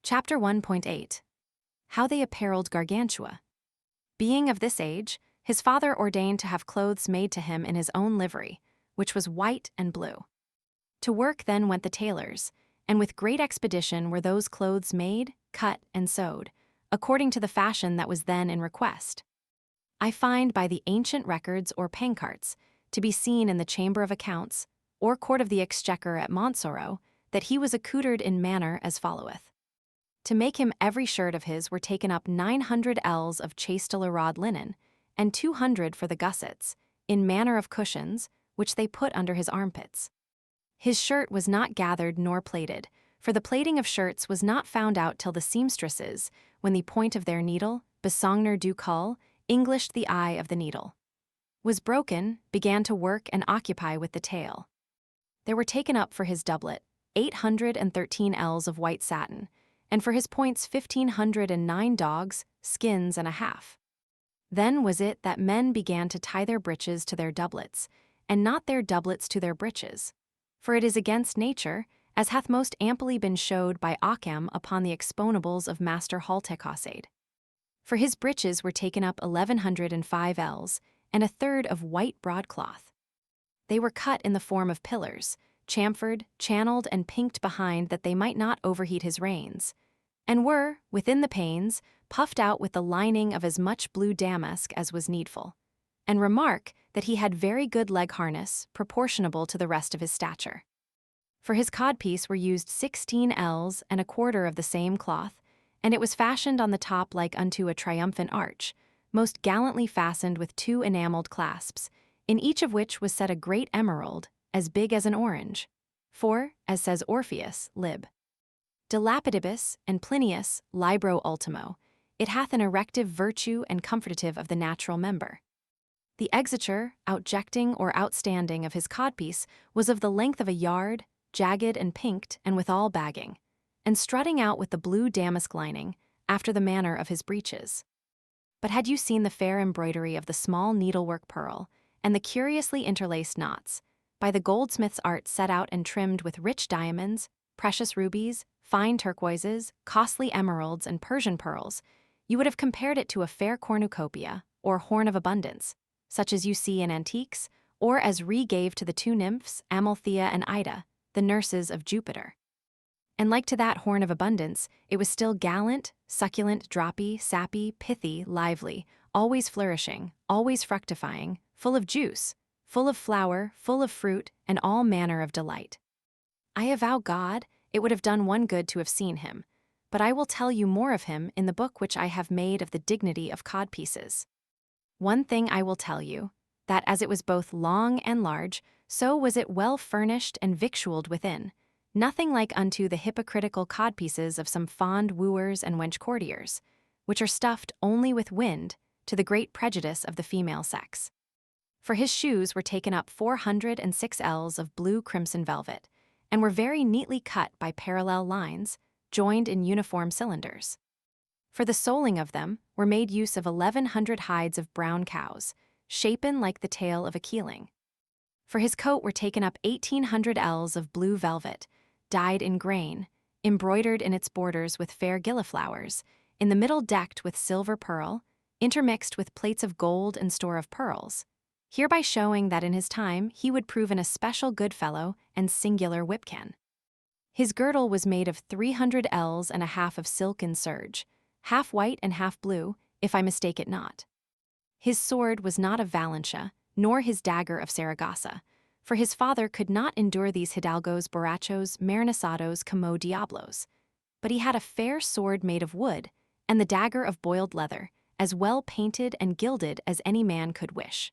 Chapter 1.8 How they apparelled Gargantua. Being of this age, his father ordained to have clothes made to him in his own livery, which was white and blue. To work then went the tailors, and with great expedition were those clothes made, cut, and sewed, according to the fashion that was then in request. I find by the ancient records or pancarts, to be seen in the Chamber of Accounts, or Court of the Exchequer at Montsoreau, that he was accoutred in manner as followeth. To make him every shirt of his were taken up 900 ells of chasteleraud linen, and 200 for the gussets, in manner of cushions, which they put under his armpits. His shirt was not gathered nor plaited, for the plaiting of shirts was not found out till the seamstresses, when the point of their needle, besongner du cul, Englished the eye of the needle, was broken, began to work and occupy with the tail. There were taken up for his doublet 813 ells of white satin, and for his points 1,509 dogs, skins and a half. Then was it that men began to tie their breeches to their doublets, and not their doublets to their breeches. For it is against nature, as hath most amply been showed by Occam upon the exponables of Master Haltecaussade. For his breeches were taken up 1,105 ells, and a third of white broadcloth. They were cut in the form of pillars, chamfered, channeled, and pinked behind that they might not overheat his reins, and were, within the panes, puffed out with the lining of as much blue damask as was needful. And remark that he had very good leg harness, proportionable to the rest of his stature. For his codpiece were used 16 ells and a quarter of the same cloth, and it was fashioned on the top like unto a triumphant arch, most gallantly fastened with 2 enamelled clasps, in each of which was set a great emerald, as big as an orange. For, as says Orpheus, lib. De lapidibus and Plinius, libro ultimo, it hath an erective virtue and comfortative of the natural member. The exiture, outjecting or outstanding of his codpiece was of the length of a yard, jagged and pinked, and withal bagging, and strutting out with the blue damask lining, after the manner of his breeches. But had you seen the fair embroidery of the small needlework pearl, and the curiously interlaced knots, by the goldsmith's art set out and trimmed with rich diamonds, precious rubies, fine turquoises, costly emeralds, and Persian pearls, you would have compared it to a fair cornucopia, or horn of abundance, such as you see in antiques, or as Rhea gave to the 2 nymphs, Amalthea and Ida, the nurses of Jupiter. And like to that horn of abundance, it was still gallant, succulent, droppy, sappy, pithy, lively, always flourishing, always fructifying, full of juice, full of flower, full of fruit, and all manner of delight. I avow God, it would have done one good to have seen him, but I will tell you more of him in the book which I have made of the dignity of codpieces. One thing I will tell you, that as it was both long and large, so was it well furnished and victualled within, nothing like unto the hypocritical codpieces of some fond wooers and wench courtiers, which are stuffed only with wind, to the great prejudice of the female sex. For his shoes were taken up 406 ells of blue crimson velvet, and were very neatly cut by parallel lines, joined in uniform cylinders. For the soling of them were made use of 1,100 hides of brown cows, shapen like the tail of a keeling. For his coat were taken up 1,800 ells of blue velvet, dyed in grain, embroidered in its borders with fair gilliflowers, in the middle decked with silver pearl, intermixed with plates of gold and store of pearls, hereby showing that in his time he would prove an especial good fellow and singular whipcan. His girdle was made of 300 ells and a half of silk and serge, half white and half blue, if I mistake it not. His sword was not of Valentia, nor his dagger of Saragossa, for his father could not endure these hidalgos, borrachos, marinisados, como diablos. But he had a fair sword made of wood, and the dagger of boiled leather, as well painted and gilded as any man could wish.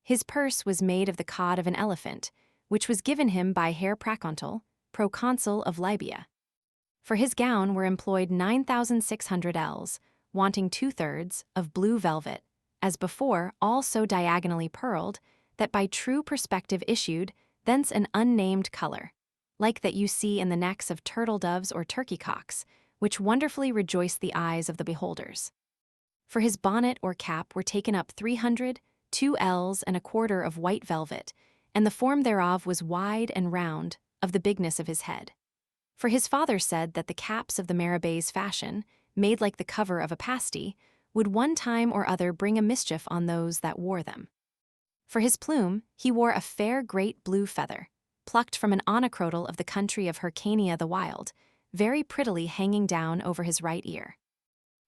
His purse was made of the cod of an elephant, which was given him by Herr Pracontal, proconsul of Libya. For his gown were employed 9,600 ells, wanting 2/3, of blue velvet, as before, all so diagonally pearled, that by true perspective issued, thence an unnamed color, like that you see in the necks of turtle-doves or turkey-cocks, which wonderfully rejoice the eyes of the beholders. For his bonnet or cap were taken up 300, 2 ells and a quarter of white velvet, and the form thereof was wide and round, of the bigness of his head. For his father said that the caps of the Marabais fashion, made like the cover of a pasty, would one time or other bring a mischief on those that wore them. For his plume, he wore a fair great blue feather, plucked from an onocrotal of the country of Hyrcania the Wild, very prettily hanging down over his right ear.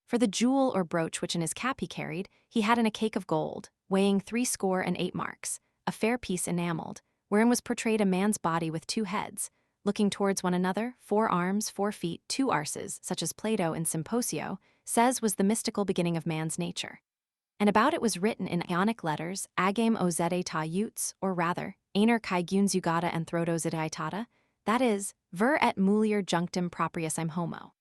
For the jewel or brooch which in his cap he carried, he had in a cake of gold, weighing 68 marks, a fair piece enamelled, wherein was portrayed a man's body with 2 heads, looking towards one another, 4 arms, 4 feet, 2 arses, such as Plato in Symposio says was the mystical beginning of man's nature. And about it was written in Ionic letters, agame ozete ta utes, or rather, einer kai gunzugata and throdozidaitata, that is, ver et mulier junctum proprius homo.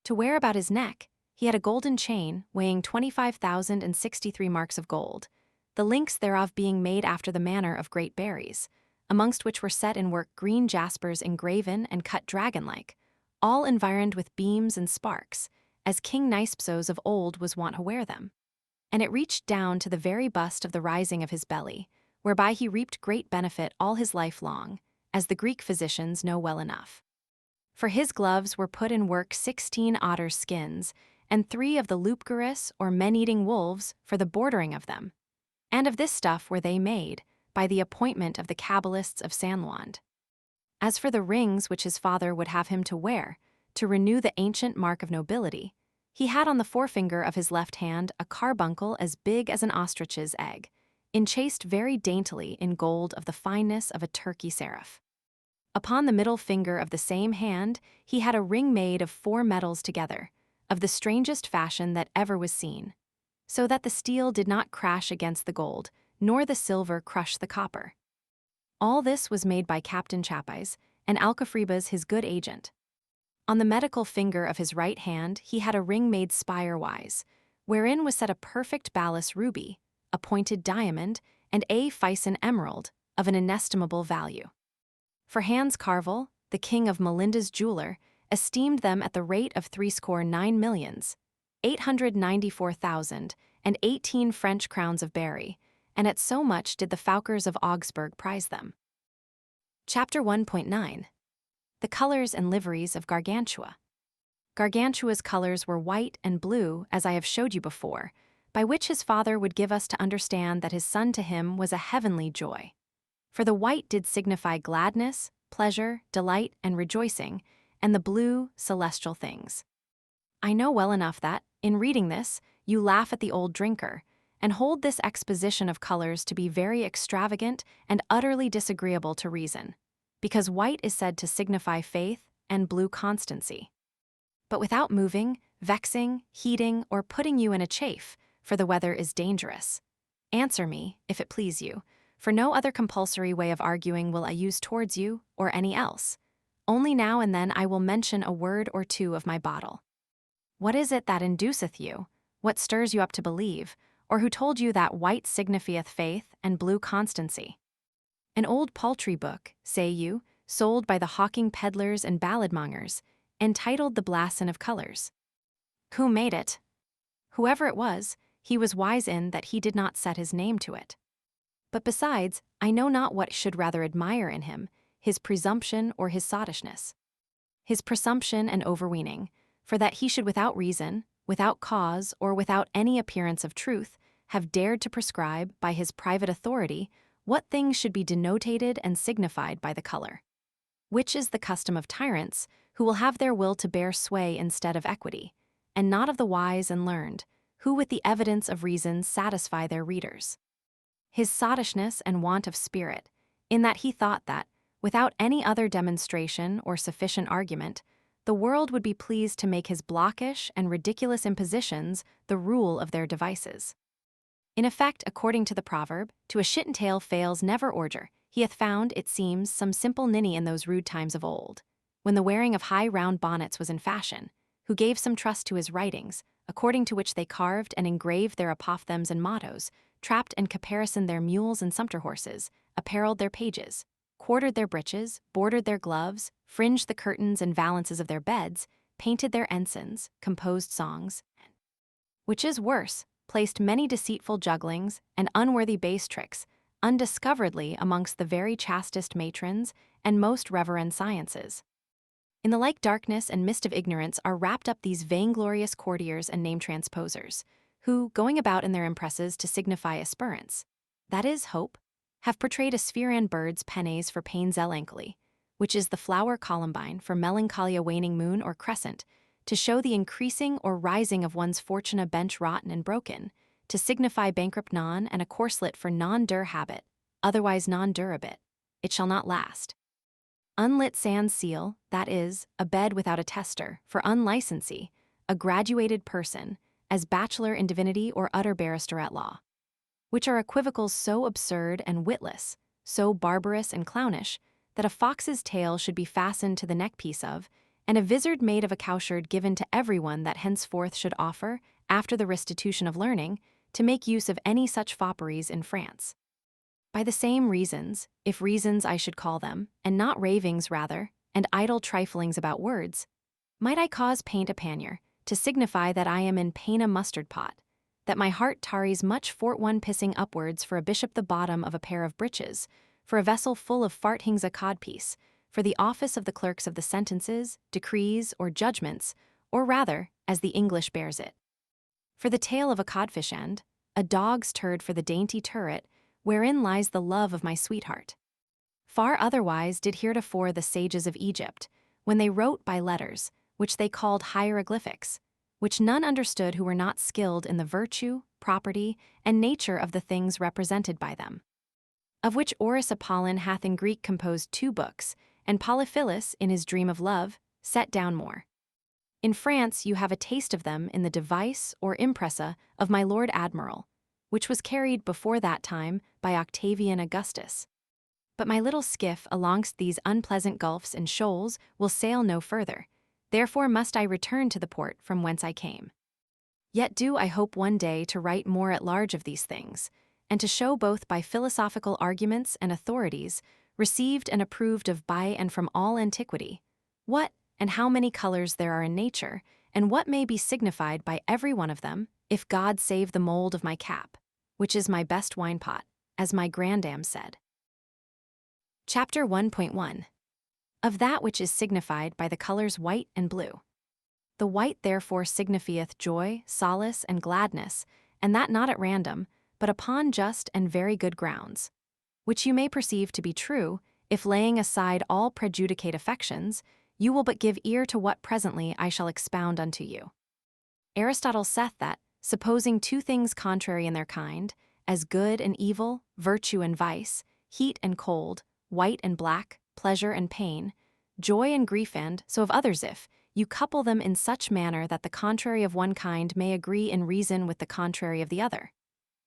To wear about his neck, he had a golden chain weighing 25,063 marks of gold, the links thereof being made after the manner of great berries, amongst which were set in work green jaspers engraven and cut dragon-like, all environed with beams and sparks, as King Nicepsos of old was wont to wear them. And it reached down to the very bust of the rising of his belly, whereby he reaped great benefit all his life long, as the Greek physicians know well enough. For his gloves were put in work 16 otters' skins, and 3 of the lupgurus or men-eating wolves for the bordering of them. And of this stuff were they made, by the appointment of the Kabbalists of San Luand. As for the rings which his father would have him to wear, to renew the ancient mark of nobility, he had on the forefinger of his left hand a carbuncle as big as an ostrich's egg, enchased very daintily in gold of the fineness of a turkey seraph. Upon the middle finger of the same hand he had a ring made of 4 metals together, of the strangest fashion that ever was seen, so that the steel did not crash against the gold, nor the silver crush the copper. All this was made by Captain Chapais, and Alcofribas his good agent. On the medical finger of his right hand he had a ring made spire-wise, wherein was set a perfect balas ruby, a pointed diamond, and a Phison emerald, of an inestimable value. For Hans Carvel, the king of Melinda's jeweler, esteemed them at the rate of 69,894,018 French crowns of Berry, and at so much did the Fowkers of Augsburg prize them. Chapter 1.9. The colors and liveries of Gargantua. Gargantua's colors were white and blue, as I have showed you before, by which his father would give us to understand that his son to him was a heavenly joy. For the white did signify gladness, pleasure, delight, and rejoicing, and the blue, celestial things. I know well enough that, in reading this, you laugh at the old drinker, and hold this exposition of colors to be very extravagant and utterly disagreeable to reason, because white is said to signify faith and blue constancy. But without moving, vexing, heating, or putting you in a chafe, for the weather is dangerous. Answer me, if it please you, for no other compulsory way of arguing will I use towards you, or any else. Only now and then I will mention a word or 2 of my bottle. What is it that induceth you, what stirs you up to believe, or who told you that white signifieth faith and blue constancy? An old paltry book, say you, sold by the hawking peddlers and balladmongers, entitled The Blasson of Colors. Who made it? Whoever it was, he was wise in that he did not set his name to it. But besides, I know not what should rather admire in him, his presumption or his sottishness. His presumption and overweening, for that he should without reason, without cause, or without any appearance of truth, have dared to prescribe, by his private authority, what things should be denotated and signified by the color. Which is the custom of tyrants, who will have their will to bear sway instead of equity, and not of the wise and learned, who with the evidence of reason satisfy their readers. His sottishness and want of spirit, in that he thought that, without any other demonstration or sufficient argument, the world would be pleased to make his blockish and ridiculous impositions the rule of their devices. In effect, according to the proverb, to a shitten tale fails never order, he hath found, it seems, some simple ninny in those rude times of old, when the wearing of high round bonnets was in fashion, who gave some trust to his writings, according to which they carved and engraved their apophthegms and mottos, trapped and caparisoned their mules and sumpter horses, apparelled their pages, quartered their breeches, bordered their gloves, fringed the curtains and valances of their beds, painted their ensigns, composed songs, which is worse, placed many deceitful jugglings and unworthy base tricks undiscoveredly amongst the very chastest matrons and most reverend sciences. In the like darkness and mist of ignorance are wrapped up these vainglorious courtiers and name transposers, who, going about in their impresses to signify aspirants, that is, hope, have portrayed a spheran bird's pennes for pain zelancholy, which is the flower columbine for melancholia waning moon or crescent, to show the increasing or rising of one's fortuna bench rotten and broken, to signify bankrupt non and a corslet for non-dur habit, otherwise non-durabit, it shall not last. Unlit sans seal, that is, a bed without a tester, for unlicency, a graduated person, as bachelor in divinity or utter barrister at law. Which are equivocals so absurd and witless, so barbarous and clownish, that a fox's tail should be fastened to the neckpiece of, and a vizard made of a cowsherd given to everyone that henceforth should offer, after the restitution of learning, to make use of any such fopperies in France. By the same reasons, if reasons I should call them, and not ravings rather, and idle triflings about words, might I cause paint a pannier, to signify that I am in pain a mustard pot, that my heart tarries much fort one pissing upwards for a bishop the bottom of a pair of breeches, for a vessel full of farthings a codpiece, for the office of the clerks of the sentences, decrees, or judgments, or rather, as the English bears it, for the tail of a codfish end, a dog's turd for the dainty turret, wherein lies the love of my sweetheart. Far otherwise did heretofore the sages of Egypt, when they wrote by letters, which they called hieroglyphics, which none understood who were not skilled in the virtue, property, and nature of the things represented by them. Of which Orus Apollon hath in Greek composed 2 books, and Polyphilus, in his Dream of Love, set down more. In France you have a taste of them in the device or impressa of my Lord Admiral, which was carried before that time by Octavian Augustus. But my little skiff alongst these unpleasant gulfs and shoals will sail no further, therefore must I return to the port from whence I came. Yet do I hope one day to write more at large of these things, and to show both by philosophical arguments and authorities, received and approved of by and from all antiquity, what and how many colors there are in nature, and what may be signified by every one of them, if God save the mold of my cap, which is my best wine pot, as my grandam said. Chapter 1.1 Of that which is signified by the colors white and blue. The white therefore signifieth joy, solace, and gladness, and that not at random, but upon just and very good grounds, which you may perceive to be true, if laying aside all prejudicate affections, you will but give ear to what presently I shall expound unto you. Aristotle saith that, supposing 2 things contrary in their kind, as good and evil, virtue and vice, heat and cold, white and black, pleasure and pain, joy and grief and, so of others if, you couple them in such manner that the contrary of one kind may agree in reason with the contrary of the other,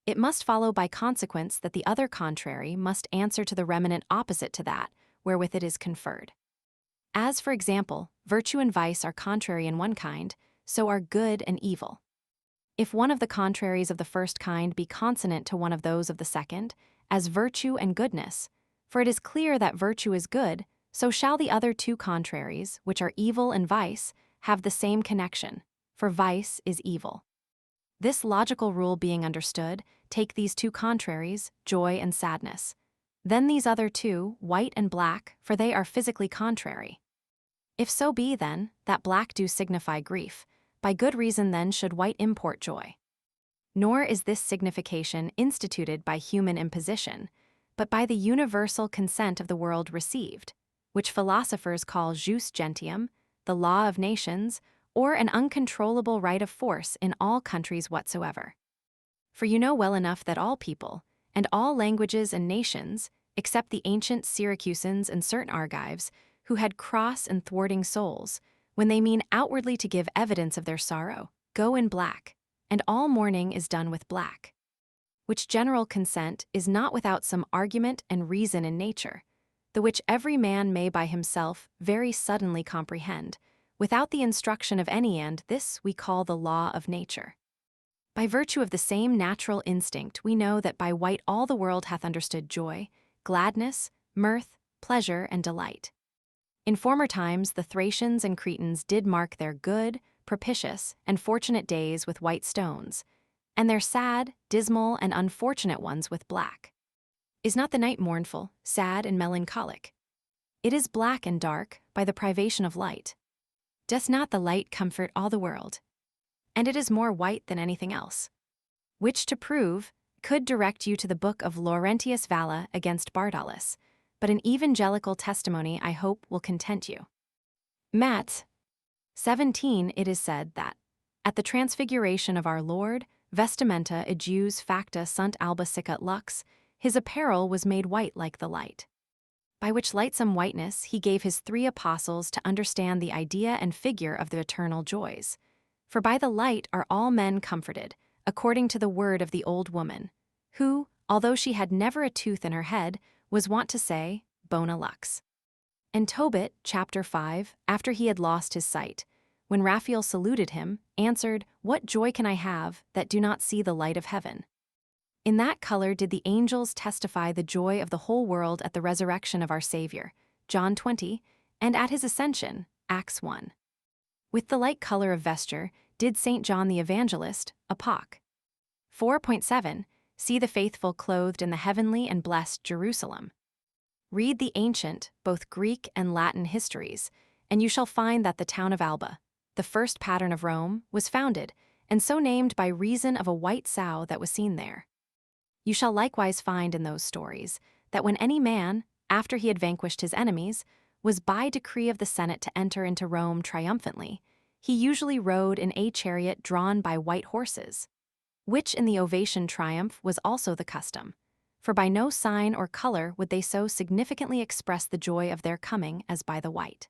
it must follow by consequence that the other contrary must answer to the remanent opposite to that, wherewith it is conferred. As, for example, virtue and vice are contrary in one kind, so are good and evil. If one of the contraries of the first kind be consonant to one of those of the second, as virtue and goodness, for it is clear that virtue is good, so shall the other 2 contraries, which are evil and vice, have the same connection, for vice is evil. This logical rule being understood, take these 2 contraries, joy and sadness. Then these other 2, white and black, for they are physically contrary. If so be, then, that black do signify grief, by good reason then should white import joy. Nor is this signification instituted by human imposition, but by the universal consent of the world received, which philosophers call jus gentium, the law of nations, or an uncontrollable right of force in all countries whatsoever. For you know well enough that all people, and all languages and nations, except the ancient Syracusans and certain Argives, who had cross and thwarting souls, when they mean outwardly to give evidence of their sorrow, go in black, and all mourning is done with black. Which general consent is not without some argument and reason in nature, the which every man may by himself very suddenly comprehend, without the instruction of any, and this we call the law of nature. By virtue of the same natural instinct we know that by white all the world hath understood joy, gladness, mirth, pleasure, and delight. In former times the Thracians and Cretans did mark their good, propitious, and fortunate days with white stones, and their sad, dismal, and unfortunate ones with black. Is not the night mournful, sad, and melancholic? It is black and dark, by the privation of light. Doth not the light comfort all the world? And it is more white than anything else. Which to prove, could direct you to the book of Laurentius Valla against Bardalis, but an evangelical testimony I hope will content you. Matt. 17 It is said that, at the transfiguration of our Lord, vestimenta ejus facta sunt alba sicut lux, his apparel was made white like the light. By which lightsome whiteness he gave his 3 apostles to understand the idea and figure of the eternal joys. For by the light are all men comforted, according to the word of the old woman, who, although she had never a tooth in her head, was wont to say, Bona lux. And Tobit, chapter 5, after he had lost his sight, when Raphael saluted him, answered, What joy can I have that do not see the light of heaven? In that color did the angels testify the joy of the whole world at the resurrection of our Savior, John 20, and at his ascension, Acts 1. With the like color of vesture did St. John the Evangelist, epoch. 4.7 See the faithful clothed in the heavenly and blessed Jerusalem. Read the ancient, both Greek and Latin histories, and you shall find that the town of Alba, the first pattern of Rome, was founded, and so named by reason of a white sow that was seen there. You shall likewise find in those stories that when any man, after he had vanquished his enemies, was by decree of the Senate to enter into Rome triumphantly, he usually rode in a chariot drawn by white horses, which in the ovation triumph was also the custom, for by no sign or color would they so significantly express the joy of their coming as by the white.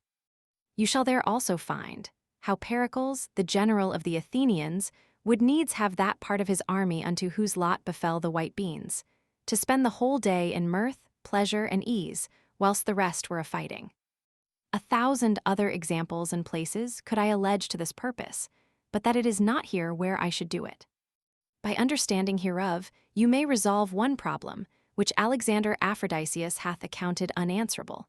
You shall there also find how Pericles, the general of the Athenians, would needs have that part of his army unto whose lot befell the white beans, to spend the whole day in mirth, pleasure, and ease, whilst the rest were a-fighting. 1,000 other examples and places could I allege to this purpose, but that it is not here where I should do it. By understanding hereof, you may resolve one problem, which Alexander Aphrodisius hath accounted unanswerable.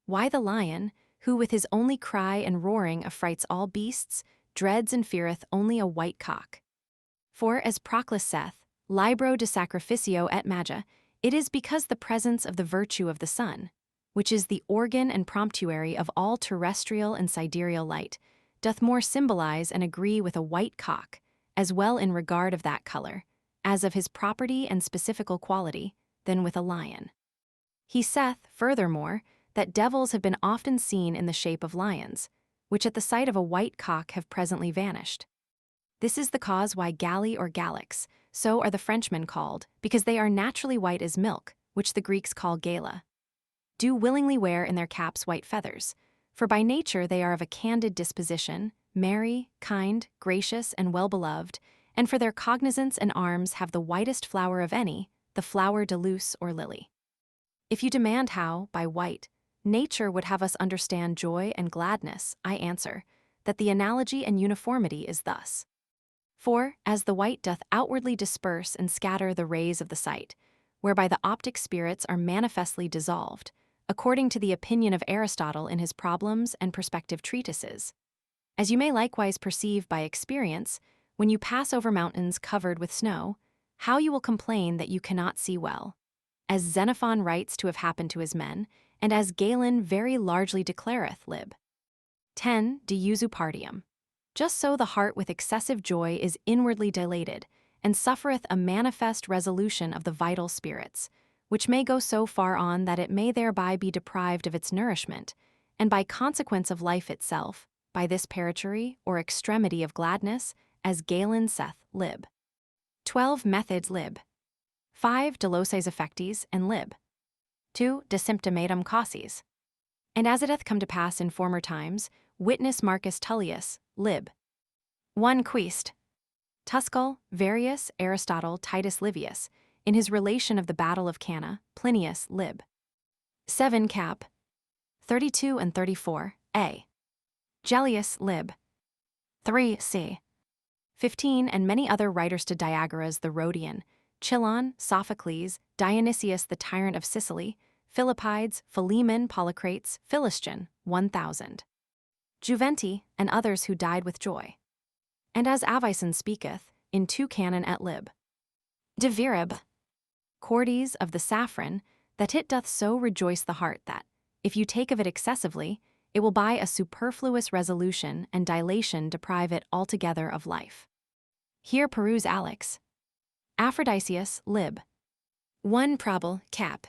Why the lion, who with his only cry and roaring affrights all beasts, dreads and feareth only a white cock? For, as Proclus saith, libro de sacrificio et magia, it is because the presence of the virtue of the sun, which is the organ and promptuary of all terrestrial and sidereal light, doth more symbolize and agree with a white cock, as well in regard of that color, as of his property and specifical quality, than with a lion. He saith, furthermore, that devils have been often seen in the shape of lions, which at the sight of a white cock have presently vanished. This is the cause why Galli or Gallix, so are the Frenchmen called, because they are naturally white as milk, which the Greeks call gala, do willingly wear in their caps white feathers, for by nature they are of a candid disposition, merry, kind, gracious, and well-beloved, and for their cognizance and arms have the whitest flower of any, the flower de luce or lily. If you demand how, by white, nature would have us understand joy and gladness, I answer, that the analogy and uniformity is thus. For, as the white doth outwardly disperse and scatter the rays of the sight, whereby the optic spirits are manifestly dissolved, according to the opinion of Aristotle in his Problems and Perspective treatises, as you may likewise perceive by experience, when you pass over mountains covered with snow, how you will complain that you cannot see well, as Xenophon writes to have happened to his men, and as Galen very largely declareth lib. 10 De usu partium. Just so the heart with excessive joy is inwardly dilated, and suffereth a manifest resolution of the vital spirits, which may go so far on that it may thereby be deprived of its nourishment, and by consequence of life itself, by this perichery or extremity of gladness, as Galen saith lib. 12 Methods lib. 5 De loses effectis and lib. 2 De symptomatum causes. And as it hath come to pass in former times, witness Marcus Tullius, lib. 1 Quist. Tuscul, Varius, Aristotle, Titus Livius, in his relation of the Battle of Cannae, Plinius, lib. 7 Cap. 32 and 34, a. Gellius, lib. 3 c. 15 and many other writers to Diagoras the Rhodian, Chilon, Sophocles, Dionysius the tyrant of Sicily, Philippides, Philemon, Polycrates, Philistion, 1000. Juventi, and others who died with joy. And as Avicen speaketh, in 2 Canon et lib. De virib. Cordes of the saffron, that it doth so rejoice the heart that, if you take of it excessively, It will by a superfluous resolution and dilation deprive it altogether of life. Here peruse Alex. Aphrodisias, lib. 1 Probal, cap.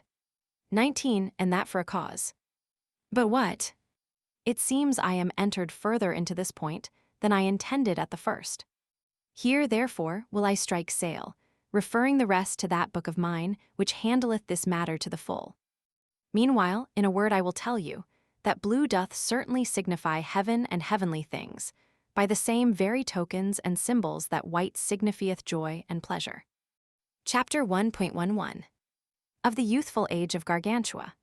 19, and that for a cause. But what? It seems I am entered further into this point than I intended at the first. Here, therefore, will I strike sail, referring the rest to that book of mine which handleth this matter to the full. Meanwhile, in a word I will tell you, that blue doth certainly signify heaven and heavenly things, by the same very tokens and symbols that white signifieth joy and pleasure. Chapter 1.11 Of the youthful age of Gargantua.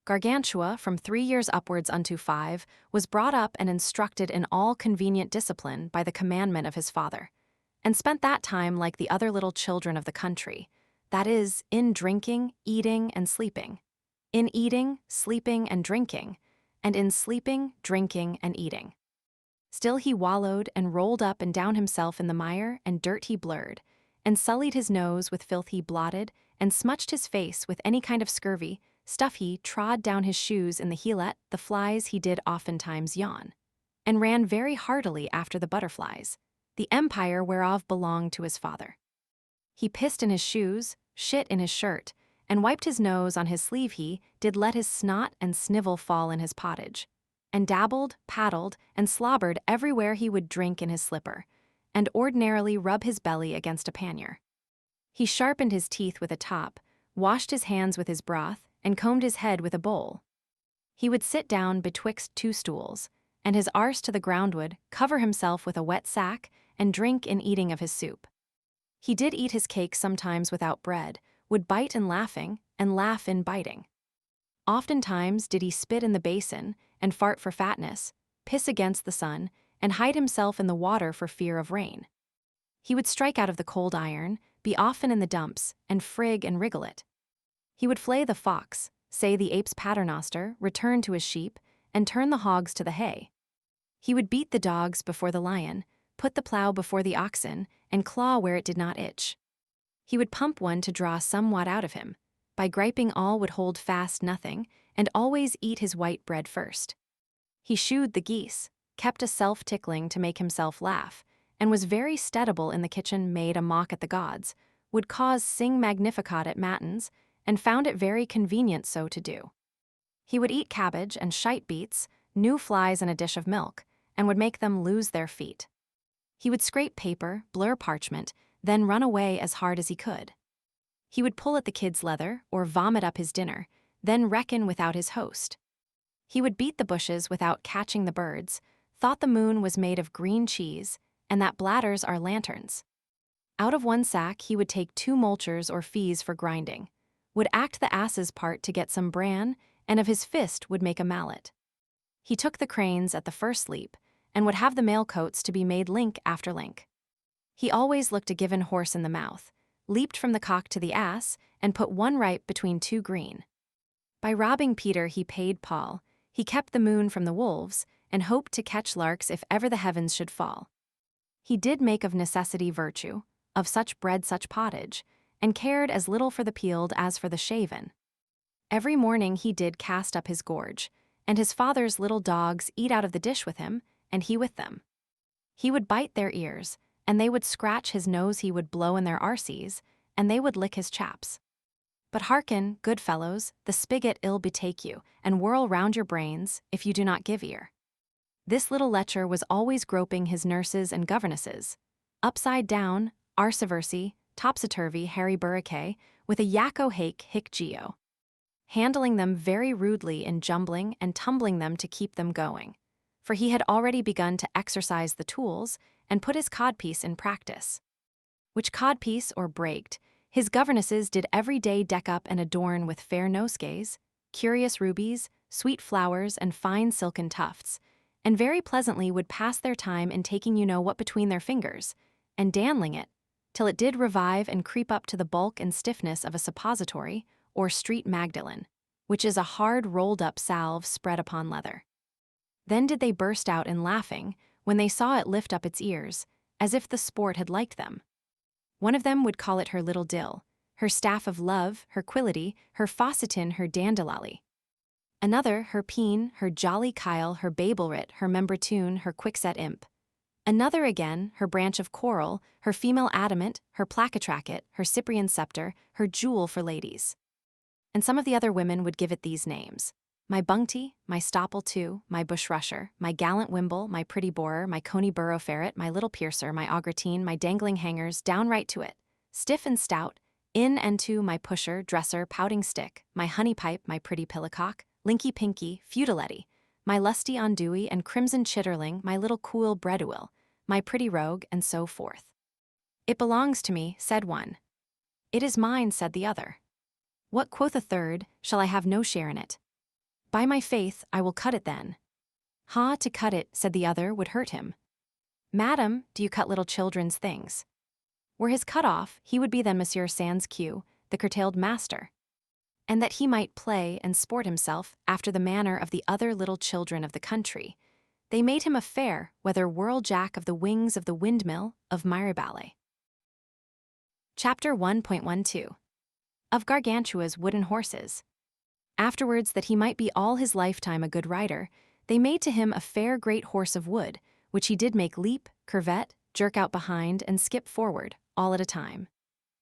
Gargantua, from 3 years upwards unto 5, was brought up and instructed in all convenient discipline by the commandment of his father, and spent that time like the other little children of the country, that is, in drinking, eating, and sleeping, in eating, sleeping, and drinking, and in sleeping, drinking, and eating. Still he wallowed and rolled up and down himself in the mire and dirt he blurred, and sullied his nose with filth he blotted, and smutched his face with any kind of scurvy, stuff he trod down his shoes in the heelet, the flies he did oftentimes yawn, and ran very heartily after the butterflies, the empire whereof belonged to his father. He pissed in his shoes, shit in his shirt, and wiped his nose on his sleeve he did let his snot and snivel fall in his pottage, and dabbled, paddled, and slobbered everywhere he would drink in his slipper, and ordinarily rub his belly against a pannier. He sharpened his teeth with a top, washed his hands with his broth, and combed his head with a bowl. He would sit down betwixt 2 stools, and his arse to the ground would cover himself with a wet sack, and drink in eating of his soup. He did eat his cake sometimes without bread, would bite in laughing, and laugh in biting. Oftentimes did he spit in the basin, and fart for fatness, piss against the sun, and hide himself in the water for fear of rain. He would strike out of the cold iron, be often in the dumps, and frig and wriggle it. He would flay the fox, say the ape's paternoster, return to his sheep, and turn the hogs to the hay. He would beat the dogs before the lion, put the plow before the oxen, and claw where it did not itch. He would pump one to draw somewhat out of him, by griping all would hold fast nothing, and always eat his white bread first. He shooed the geese, kept a self-tickling to make himself laugh, and was very steadable in the kitchen, made a mock at the gods, would cause sing magnificat at matins, and found it very convenient so to do. He would eat cabbage and shite beets, new flies in a dish of milk, and would make them lose their feet. He would scrape paper, blur parchment, then run away as hard as he could. He would pull at the kid's leather, or vomit up his dinner, then reckon without his host. He would beat the bushes without catching the birds, thought the moon was made of green cheese, and that bladders are lanterns. Out of one sack he would take 2 multures or fees for grinding, would act the ass's part to get some bran, and of his fist would make a mallet. He took the cranes at the first leap, and would have the mail coats to be made link after link. He always looked a given horse in the mouth, leaped from the cock to the ass, and put 1 ripe between 2 green. By robbing Peter he paid Paul, he kept the moon from the wolves, and hoped to catch larks if ever the heavens should fall. He did make of necessity virtue, of such bread such pottage, and cared as little for the peeled as for the shaven. Every morning he did cast up his gorge, and his father's little dogs eat out of the dish with him, and he with them. He would bite their ears, and they would scratch his nose, he would blow in their arses, and they would lick his chaps. But hearken, good fellows, the spigot ill betake you, and whirl round your brains, if you do not give ear. This little lecher was always groping his nurses and governesses, upside down, arsiversy, topsy-turvy, Harry Burriquet, with a yakko hake hic geo, handling them very rudely in jumbling and tumbling them to keep them going, for he had already begun to exercise the tools and put his codpiece in practice. Which codpiece, or braked, his governesses did every day deck up and adorn with fair nosegays, curious rubies, sweet flowers, and fine silken tufts, and very pleasantly would pass their time in taking you know what between their fingers, and dandling it, till it did revive and creep up to the bulk and stiffness of a suppository, or street magdalen, which is a hard rolled-up salve spread upon leather. Then did they burst out in laughing, when they saw it lift up its ears, as if the sport had liked them. One of them would call it her little dill, her staff of love, her quillity, her faucetin, her dandilolly. Another, her peen, her jolly kyle, her babelrit, her membratoon, her quickset imp. Another again, her branch of coral, her female adamant, her placatracket, her Cyprian scepter, her jewel for ladies. And some of the other women would give it these names: my bunkty, my stopple too, my bush rusher, my gallant wimble, my pretty borer, my coney burrow ferret, my little piercer, my augretine, my dangling hangers, downright to it, stiff and stout, in and to, my pusher, dresser, pouting stick, my honey pipe, my pretty pillicock, linky pinky, feudaletti, my lusty andouille and crimson chitterling, my little cool breadouille, my pretty rogue, and so forth. It belongs to me, said one. It is mine, said the other. What, quoth a third, shall I have no share in it? By my faith, I will cut it then. Ha, to cut it, said the other, would hurt him. Madam, do you cut little children's things? Were his cut off, he would be then Monsieur Sans Q, the curtailed master. And that he might play and sport himself after the manner of the other little children of the country, they made him a fair, whether whirl-jack of the wings of the windmill of Mirabale. Chapter 1.12 Of Gargantua's wooden horses. Afterwards, that he might be all his lifetime a good rider, they made to him a fair great horse of wood, which he did make leap, curvet, jerk out behind, and skip forward, all at a time.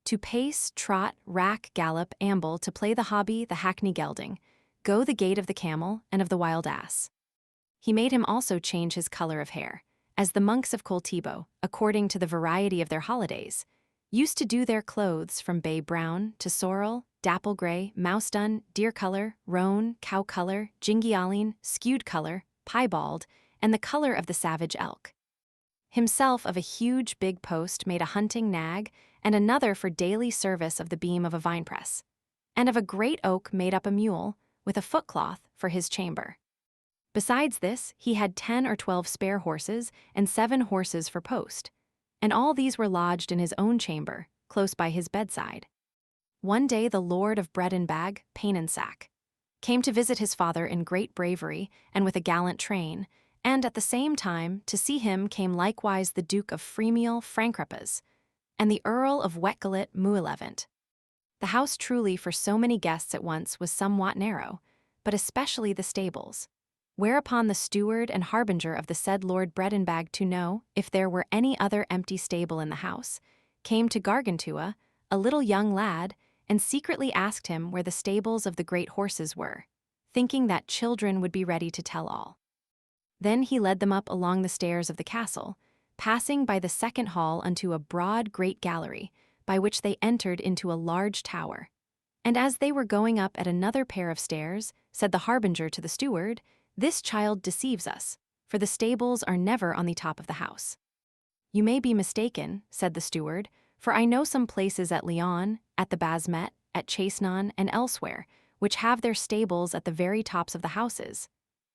To pace, trot, rack, gallop, amble, to play the hobby, the hackney gelding, go the gait of the camel and of the wild ass. He made him also change his color of hair, as the monks of Coltibo, according to the variety of their holidays, used to do their clothes from bay brown to sorrel, dapple gray, mouse dun, deer color, roan, cow color, gingialine, skewed color, piebald, and the color of the savage elk. Himself of a huge big post made a hunting nag, and another for daily service of the beam of a vinepress, and of a great oak made up a mule, with a footcloth for his chamber. Besides this, he had 10 or 12 spare horses, and 7 horses for post, and all these were lodged in his own chamber, close by his bedside. One day the lord of bread and bag, pain and sack, came to visit his father in great bravery and with a gallant train, and at the same time to see him came likewise the Duke of Freemiel Francrepes, and the Earl of Wetgalit Muilevant. The house truly for so many guests at once was somewhat narrow, but especially the stables. Whereupon the steward and harbinger of the said Lord Bredenbag to know if there were any other empty stable in the house, came to Gargantua, a little young lad, and secretly asked him where the stables of the great horses were, thinking that children would be ready to tell all. Then he led them up along the stairs of the castle, passing by the second hall unto a broad great gallery, by which they entered into a large tower. And as they were going up at another pair of stairs, said the harbinger to the steward, "This child deceives us, for the stables are never on the top of the house." "You may be mistaken," said the steward, "for I know some places at Lyon, at the Basmet, at Chasenon, and elsewhere, which have their stables at the very tops of the houses.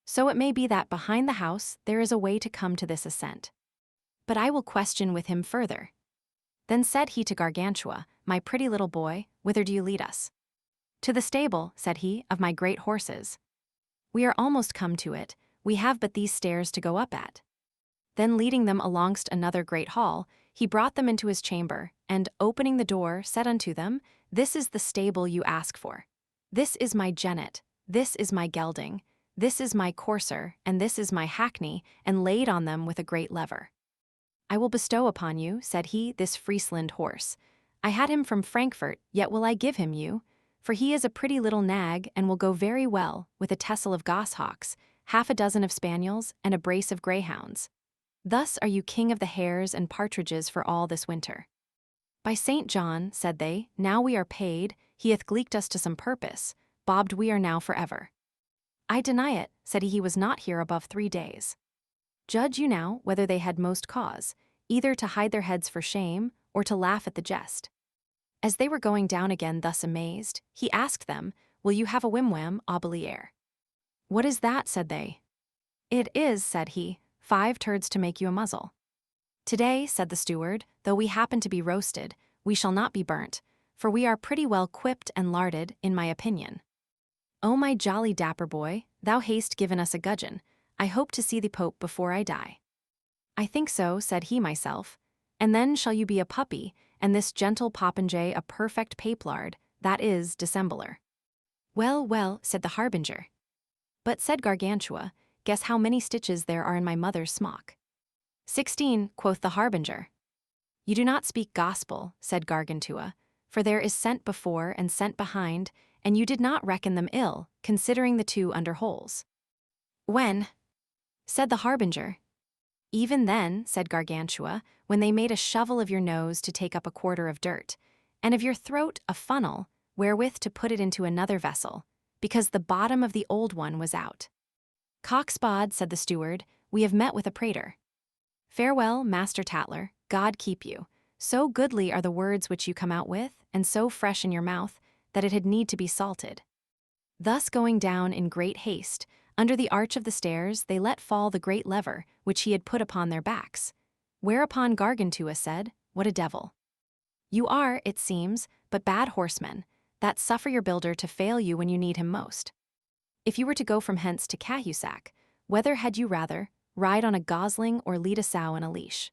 So it may be that behind the house there is a way to come to this ascent. But I will question with him further." Then said he to Gargantua, "My pretty little boy, whither do you lead us?" "To the stable," said he, "of my great horses." "We are almost come to it, we have but these stairs to go up at." Then leading them alongst another great hall, he brought them into his chamber, and, opening the door, said unto them, "This is the stable you ask for. This is my jennet, this is my gelding, this is my courser, and this is my hackney, and laid on them with a great lever. I will bestow upon you," said he, "this Friesland horse. I had him from Frankfurt, yet will I give him you, for he is a pretty little nag, and will go very well with a tessel of goshawks, 6 of spaniels, and a brace of greyhounds. Thus are you king of the hares and partridges for all this winter." "By St. John," said they, "now we are paid, he hath gleeked us to some purpose, bobbed we are now forever." "I deny it," said he was not here above 3 days. Judge you now whether they had most cause, either to hide their heads for shame, or to laugh at the jest. As they were going down again thus amazed, he asked them, "Will you have a whimwham obelier?" "What is that?" said they. "It is," said he, 5 turds to make you a muzzle." "Today," said the steward, "though we happen to be roasted, we shall not be burnt, for we are pretty well quipped and larded, in my opinion. Oh, my jolly dapper boy, thou hast given us a gudgeon. I hope to see the Pope before I die." "I think so," said he myself, "and then shall you be a puppy, and this gentle popinjay a perfect papelard, that is, dissembler." "Well, well," said the harbinger. But, said Gargantua, guess how many stitches there are in my mother's smock. 16, quoth the harbinger. You do not speak gospel, said Gargantua, for there is sent before and sent behind, and you did not reckon them ill, considering the two under holes. When? Said the harbinger. Even then, said Gargantua, when they made a shovel of your nose to take up a quarter of dirt, and of your throat a funnel, wherewith to put it into another vessel, because the bottom of the old one was out. Cockspod, said the steward, we have met with a prater. Farewell, Master Tatler, God keep you. So goodly are the words which you come out with, and so fresh in your mouth, that it had need to be salted. Thus going down in great haste, under the arch of the stairs they let fall the great lever, which he had put upon their backs. Whereupon Gargantua said, What a devil! You are, it seems, but bad horsemen, that suffer your builder to fail you when you need him most. If you were to go from hence to Cahusac, whether had you rather, ride on a gosling or lead a sow in a leash?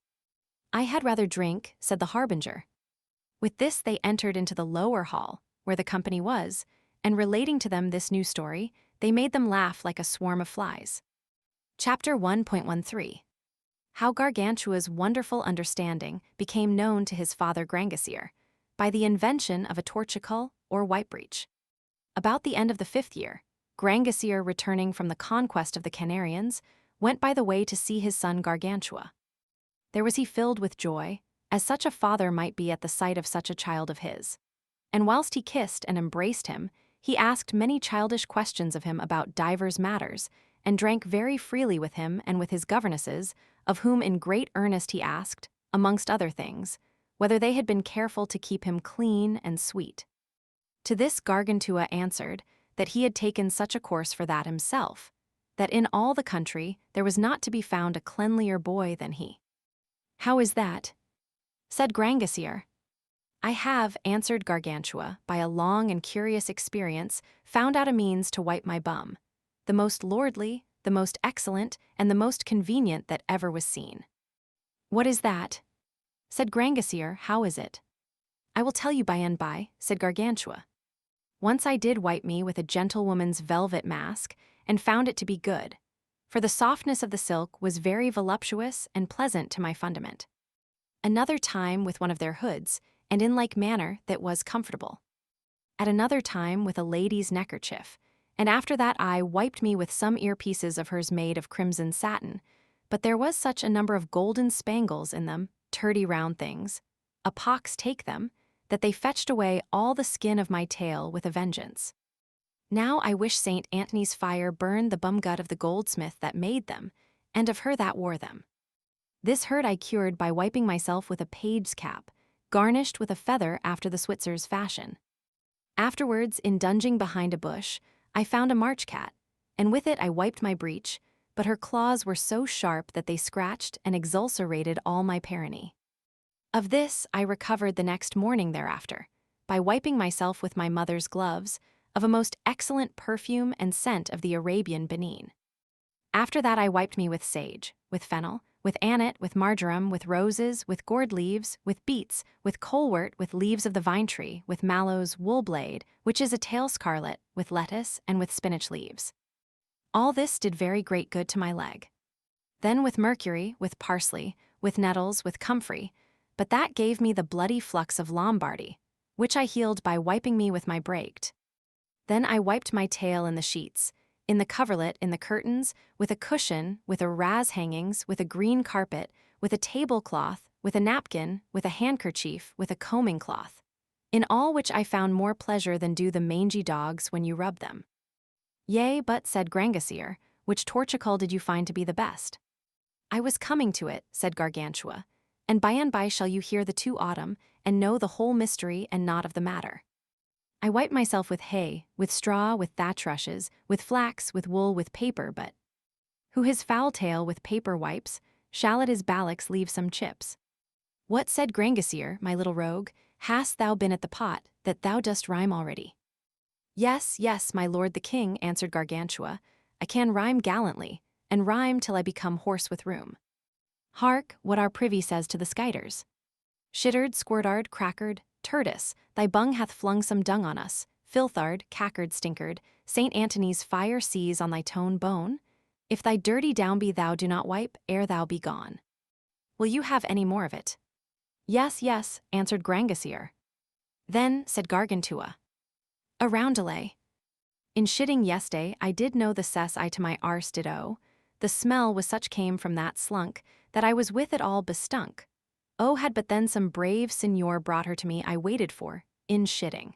I had rather drink, said the harbinger. With this they entered into the lower hall, where the company was, and relating to them this new story, they made them laugh like a swarm of flies. Chapter 1.13. How Gargantua's wonderful understanding became known to his father Grangousier, by the invention of a torchicle or whitebreech. About the end of the 5th year, Grangousier, returning from the conquest of the Canarians, went by the way to see his son Gargantua. There was he filled with joy, as such a father might be at the sight of such a child of his. And whilst he kissed and embraced him, he asked many childish questions of him about divers matters, and drank very freely with him and with his governesses, of whom in great earnest he asked, amongst other things, whether they had been careful to keep him clean and sweet. To this Gargantua answered, that he had taken such a course for that himself, that in all the country there was not to be found a cleanlier boy than he. How is that? Said Grangousier. I have, answered Gargantua, by a long and curious experience, found out a means to wipe my bum, the most lordly, the most excellent, and the most convenient that ever was seen. What is that? Said Grangousier, how is it? I will tell you by and by, said Gargantua. Once I did wipe me with a gentlewoman's velvet mask, and found it to be good, for the softness of the silk was very voluptuous and pleasant to my fundament. Another time with one of their hoods, and in like manner that was comfortable. At another time with a lady's neckerchief, and after that I wiped me with some earpieces of hers made of crimson satin, but there was such a number of golden spangles in them, turdy round things, a pox take them, that they fetched away all the skin of my tail with a vengeance. Now I wish St. Antony's fire burned the bumgut of the goldsmith that made them, and of her that wore them. This hurt I cured by wiping myself with a page's cap, garnished with a feather after the Switzer's fashion. Afterwards, in dunging behind a bush, I found a march cat, and with it I wiped my breech, but her claws were so sharp that they scratched and exulcerated all my perini. Of this I recovered the next morning thereafter, by wiping myself with my mother's gloves, of a most excellent perfume and scent of the Arabian Benin. After that I wiped me with sage, with fennel, with annet, with marjoram, with roses, with gourd leaves, with beets, with colewort, with leaves of the vine tree, with mallow's wool blade, which is a tail scarlet, with lettuce, and with spinach leaves. All this did very great good to my leg. Then with mercury, with parsley, with nettles, with comfrey, but that gave me the bloody flux of Lombardy, which I healed by wiping me with my braked. Then I wiped my tail in the sheets, in the coverlet, in the curtains, with a cushion, with a raz hangings, with a green carpet, with a tablecloth, with a napkin, with a handkerchief, with a combing cloth, in all which I found more pleasure than do the mangy dogs when you rub them. Yea, but, said Grangousier, which torchicle did you find to be the best? I was coming to it, said Gargantua, and by shall you hear the two autumn, and know the whole mystery and knot of the matter. I wiped myself with hay, with straw, with thatch rushes, with flax, with wool, with paper, but who his foul tail with paper wipes, shall at his ballocks leave some chips. What, said Grangousier, my little rogue, hast thou been at the pot, that thou dost rhyme already? Yes, yes, my lord the king, answered Gargantua, I can rhyme gallantly, and rhyme till I become hoarse with rheum. Hark, what our privy says to the skiters. Shittard, squirtard, crackard, Tertus, thy bung hath flung some dung on us, filthard, cackard, stinkard, St. Antony's fire seize on thy tone bone? If thy dirty downby thou do not wipe, ere thou be gone. Will you have any more of it? Yes, yes, answered Grangousier. Then, said Gargantua, a roundelay. In shitting yesterday I did know the cess I to my arse did owe. The smell was such came from that slunk, that I was with it all bestunk. Oh, had but then some brave signor brought her to me I waited for, in shitting.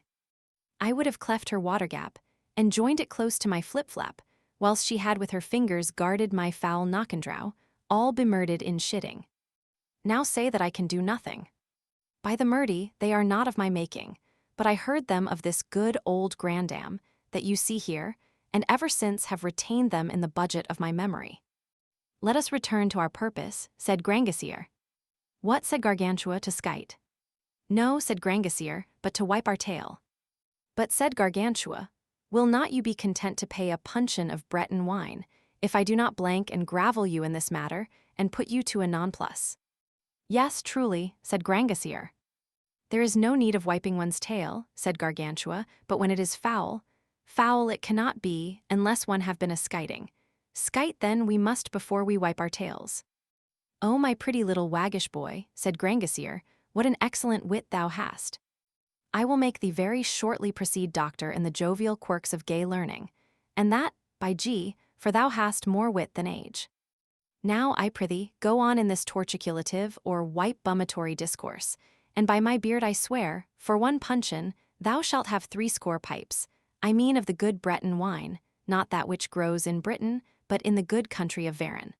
I would have cleft her water gap, and joined it close to my flip-flap, whilst she had with her fingers guarded my foul knockandrow, all bemurded in shitting. Now say that I can do nothing. By the murdy, they are not of my making, but I heard them of this good old grandam, that you see here, and ever since have retained them in the budget of my memory. Let us return to our purpose, said Grangousier. What, said Gargantua to skite? No, said Grangousier, but to wipe our tail. But, said Gargantua, will not you be content to pay a puncheon of Breton wine, if I do not blank and gravel you in this matter, and put you to a nonplus? Yes, truly, said Grangousier. There is no need of wiping one's tail, said Gargantua, but when it is foul, foul it cannot be, unless one have been a skiting. Skite then we must before we wipe our tails. Oh, my pretty little waggish boy, said Grangousier, what an excellent wit thou hast. I will make thee very shortly proceed doctor in the jovial quirks of gay learning, and that, by G, for thou hast more wit than age. Now, I prithee, go on in this torticulative or wipe-bumatory discourse, and by my beard I swear, for one puncheon, thou shalt have 60 pipes, I mean of the good Breton wine, not that which grows in Britain, but in the good country of Varon.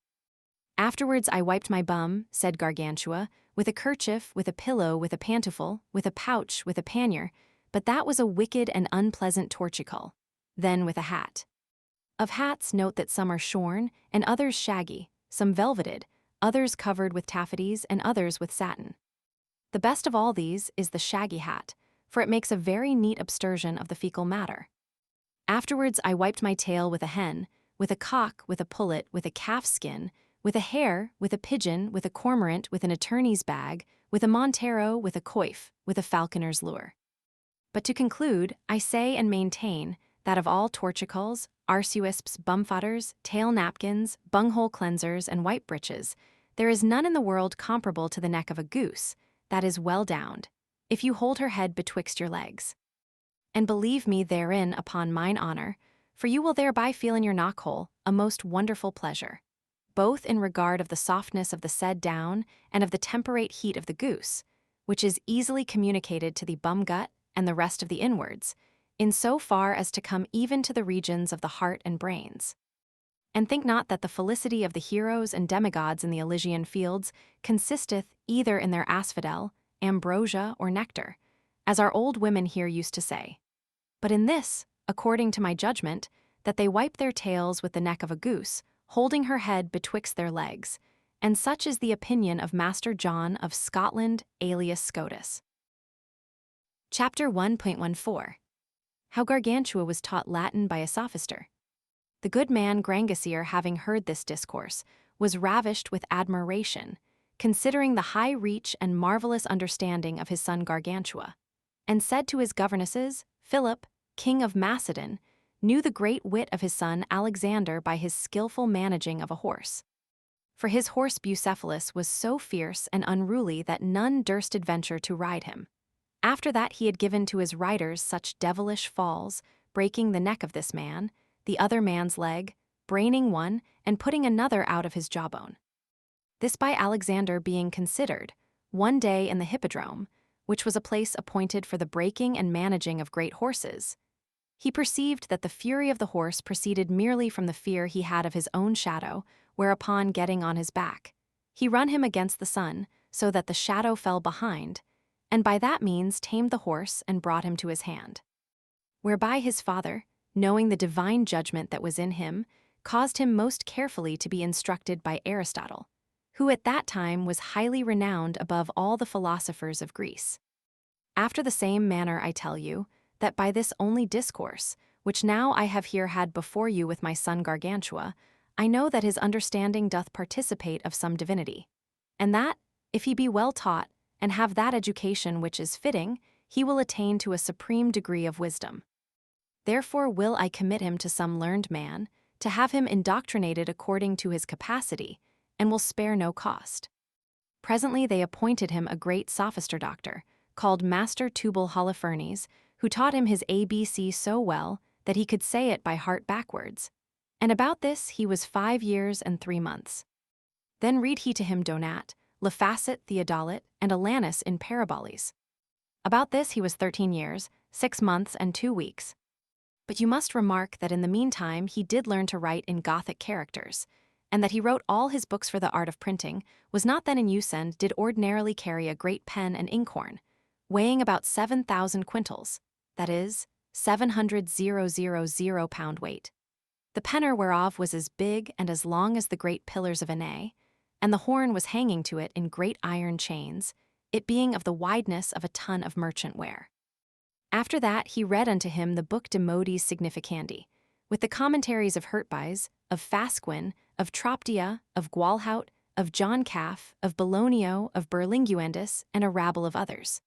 Afterwards I wiped my bum, said Gargantua, with a kerchief, with a pillow, with a pantoufle, with a pouch, with a pannier, but that was a wicked and unpleasant torticle. Then with a hat. Of hats note that some are shorn, and others shaggy, some velveted, others covered with taffeties, and others with satin. The best of all these is the shaggy hat, for it makes a very neat abstersion of the fecal matter. Afterwards I wiped my tail with a hen, with a cock, with a pullet, with a calf's skin, with a hare, with a pigeon, with a cormorant, with an attorney's bag, with a montero, with a coif, with a falconer's lure. But to conclude, I say and maintain that of all torticles, arsuisps, bumfodders, tail napkins, bunghole cleansers, and white breeches, there is none in the world comparable to the neck of a goose, that is well downed, if you hold her head betwixt your legs. And believe me therein upon mine honor, for you will thereby feel in your knockhole a most wonderful pleasure, both in regard of the softness of the said down and of the temperate heat of the goose, which is easily communicated to the bum gut and the rest of the inwards, in so far as to come even to the regions of the heart and brains. And think not that the felicity of the heroes and demigods in the Elysian fields consisteth either in their asphodel, ambrosia, or nectar, as our old women here used to say, but in this, according to my judgment, that they wipe their tails with the neck of a goose, holding her head betwixt their legs, and such is the opinion of Master John of Scotland, alias Scotus. Chapter 1.14. How Gargantua was taught Latin by a sophister. The good man Grangousier, having heard this discourse, was ravished with admiration, considering the high reach and marvelous understanding of his son Gargantua, and said to his governesses, Philip, king of Macedon, knew the great wit of his son Alexander by his skillful managing of a horse. For his horse Bucephalus was so fierce and unruly that none durst adventure to ride him. After that he had given to his riders such devilish falls, breaking the neck of this man, the other man's leg, braining one, and putting another out of his jawbone. This by Alexander being considered, one day in the hippodrome, which was a place appointed for the breaking and managing of great horses, he perceived that the fury of the horse proceeded merely from the fear he had of his own shadow, whereupon getting on his back, he run him against the sun, so that the shadow fell behind, and by that means tamed the horse and brought him to his hand. Whereby his father, knowing the divine judgment that was in him, caused him most carefully to be instructed by Aristotle, who at that time was highly renowned above all the philosophers of Greece. After the same manner I tell you, that by this only discourse, which now I have here had before you with my son Gargantua, I know that his understanding doth participate of some divinity, and that, if he be well taught, and have that education which is fitting, he will attain to a supreme degree of wisdom. Therefore will I commit him to some learned man, to have him indoctrinated according to his capacity, and will spare no cost. Presently they appointed him a great sophister doctor, called Master Tubal Holofernes, who taught him his ABC so well that he could say it by heart backwards. And about this he was 5 years and 3 months. Then read he to him Donat, Laphasit Theodolit, and Alanus in paraboles. About this he was 13 years, 6 months, and 2 weeks. But you must remark that in the meantime he did learn to write in Gothic characters, and that he wrote all his books for the art of printing, was not then in use and did ordinarily carry a great pen and inkhorn, weighing about 7,000 quintals, that is, 700,000 pound weight. The penner whereof was as big and as long as the great pillars of Aene, and the horn was hanging to it in great iron chains, it being of the wideness of a ton of merchant ware. After that he read unto him the book De Modis Significandi, with the commentaries of Hurtbise, of Fasquin, of Tropdia, of Gualhaut, of John Calf, of Bologno, of Berlinguendus, and a rabble of others.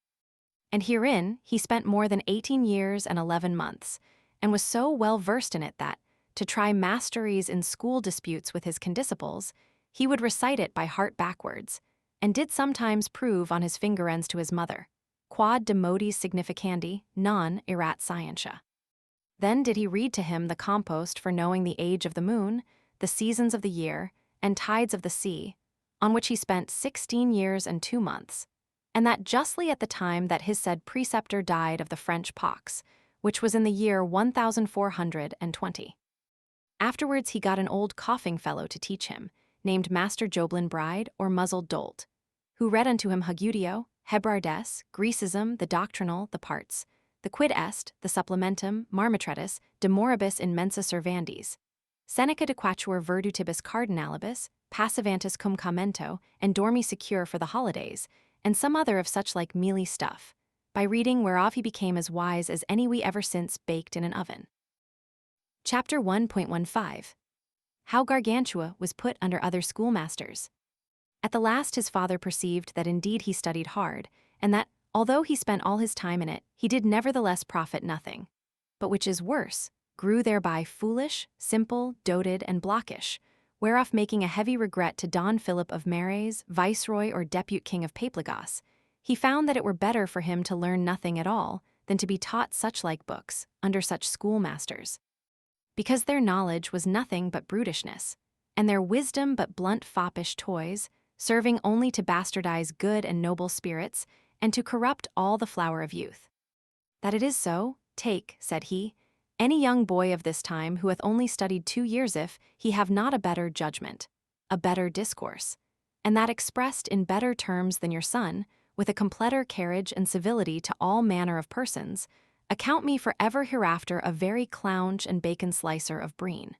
And herein he spent more than 18 years and 11 months, and was so well versed in it that, to try masteries in school disputes with his condisciples, he would recite it by heart backwards, and did sometimes prove on his finger ends to his mother, quod de modis significandi non erat scientia. Then did he read to him the compost for knowing the age of the moon, the seasons of the year, and tides of the sea, on which he spent 16 years and 2 months, and that justly at the time that his said preceptor died of the French pox, which was in the year 1420. Afterwards he got an old coughing fellow to teach him, named Master Joblin Bride or Muzzled Dolt, who read unto him Hagudio, Hebrardes, Grecism, the doctrinal, the parts, the quid est, the supplementum, marmitretus, de moribus in mensa servandis, Seneca de quatuor virtutibus cardinalibus, passivantis cum commento, and dormi secure for the holidays, and some other of such like mealy stuff, by reading whereof he became as wise as any we ever since baked in an oven. Chapter 1.15 How Gargantua was put under other schoolmasters. At the last his father perceived that indeed he studied hard, and that, although he spent all his time in it, he did nevertheless profit nothing, but which is worse, grew thereby foolish, simple, doted, and blockish, whereof making a heavy regret to Don Philip of Mares, viceroy or depute king of Paphlagos, he found that it were better for him to learn nothing at all than to be taught such like books, under such schoolmasters. Because their knowledge was nothing but brutishness, and their wisdom but blunt foppish toys, serving only to bastardize good and noble spirits, and to corrupt all the flower of youth. That it is so, take, said he, any young boy of this time who hath only studied 2 years if he have not a better judgment, a better discourse, and that expressed in better terms than your son, with a completer carriage and civility to all manner of persons, account me for ever hereafter a very clownge and bacon slicer of breen.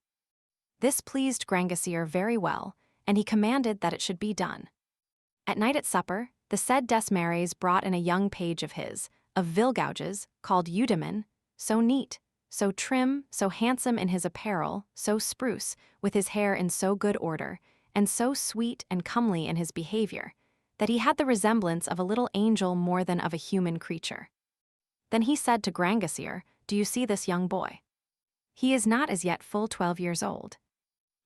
This pleased Grangousier very well, and he commanded that it should be done. At night at supper, the said Desmarais brought in a young page of his, of Vilgauges, called Eudaemon, so neat, so trim, so handsome in his apparel, so spruce, with his hair in so good order, and so sweet and comely in his behavior, that he had the resemblance of a little angel more than of a human creature. Then he said to Grangousier, Do you see this young boy? He is not as yet full 12 years old.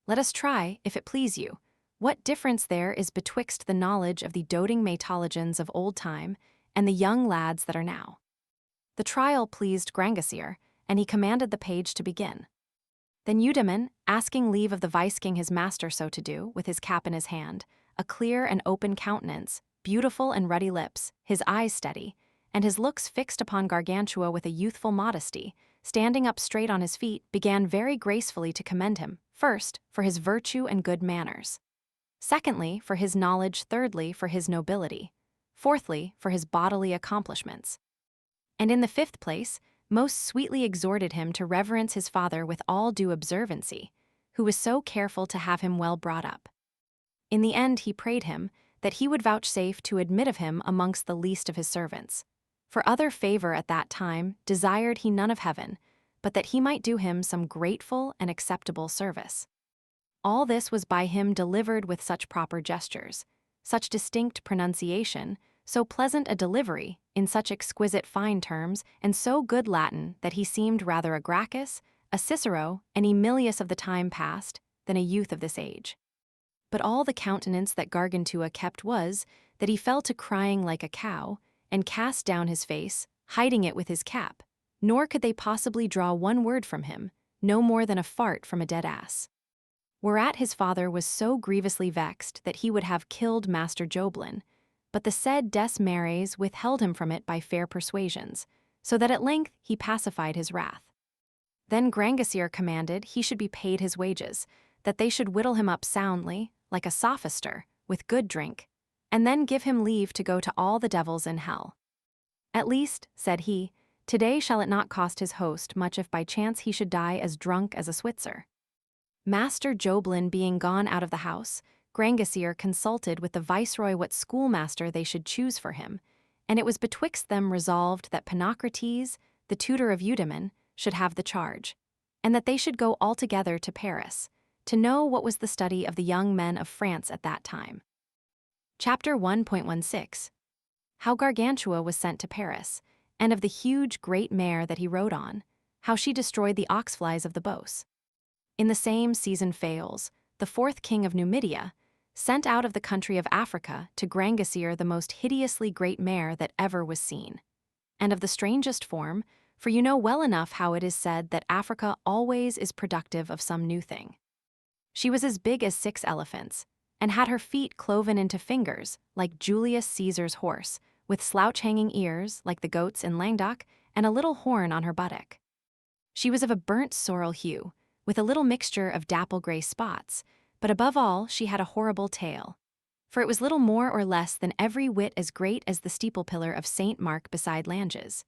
Let us try, if it please you, what difference there is betwixt the knowledge of the doting Matologians of old time and the young lads that are now. The trial pleased Grangousier, and he commanded the page to begin. Then Eudaemon, asking leave of the vice-king his master so to do, with his cap in his hand, a clear and open countenance, beautiful and ruddy lips, his eyes steady, and his looks fixed upon Gargantua with a youthful modesty, standing up straight on his feet, began very gracefully to commend him, first, for his virtue and good manners. Secondly, for his knowledge. Thirdly, for his nobility. Fourthly, for his bodily accomplishments. And in the 5th place, most sweetly exhorted him to reverence his father with all due observancy, who was so careful to have him well brought up. In the end he prayed him that he would vouchsafe to admit of him amongst the least of his servants. For other favor at that time desired he none of heaven, but that he might do him some grateful and acceptable service. All this was by him delivered with such proper gestures, such distinct pronunciation, so pleasant a delivery, in such exquisite fine terms and so good Latin that he seemed rather a Gracchus, a Cicero, an Aemilius of the time past, than a youth of this age. But all the countenance that Gargantua kept was, that he fell to crying like a cow, and cast down his face, hiding it with his cap, nor could they possibly draw one word from him, no more than a fart from a dead ass. Whereat his father was so grievously vexed that he would have killed Master Joblin, but the said des Mares withheld him from it by fair persuasions, so that at length he pacified his wrath. Then Grangousier commanded he should be paid his wages, that they should whittle him up soundly, like a sophister, with good drink, and then give him leave to go to all the devils in hell. At least, said he, today shall it not cost his host much if by chance he should die as drunk as a Switzer. Master Joblin being gone out of the house, Grangousier consulted with the viceroy what schoolmaster they should choose for him, and it was betwixt them resolved that Ponocrates, the tutor of Eudaemon, should have the charge, and that they should go altogether to Paris, to know what was the study of the young men of France at that time. Chapter 1.16. How Gargantua was sent to Paris, and of the huge great mare that he rode on, how she destroyed the oxflies of the Beauce. In the same season Phaels, the fourth king of Numidia, sent out of the country of Africa to Grangousier the most hideously great mare that ever was seen, and of the strangest form, for you know well enough how it is said that Africa always is productive of some new thing. She was as big as 6 elephants, and had her feet cloven into fingers, like Julius Caesar's horse, with slouch-hanging ears, like the goats in Languedoc, and a little horn on her buttock. She was of a burnt sorrel hue, with a little mixture of dapple-gray spots, but above all she had a horrible tail, for it was little more or less than every whit as great as the steeple-pillar of St. Mark beside Langes,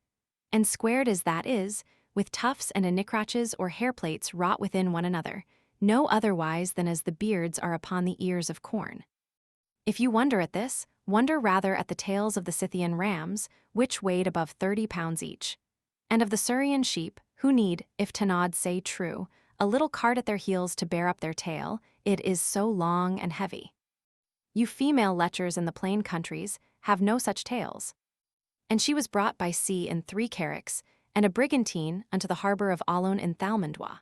and squared as that is, with tufts and anicroches or hairplates wrought within one another, no otherwise than as the beards are upon the ears of corn. If you wonder at this, wonder rather at the tails of the Scythian rams, which weighed above 30 pounds each, and of the Surian sheep, who need, if Tanod say true, a little cart at their heels to bear up their tail, it is so long and heavy. You female lechers in the plain countries have no such tails. And she was brought by sea in 3 carracks, and a brigantine unto the harbour of Olone in Thalmondois.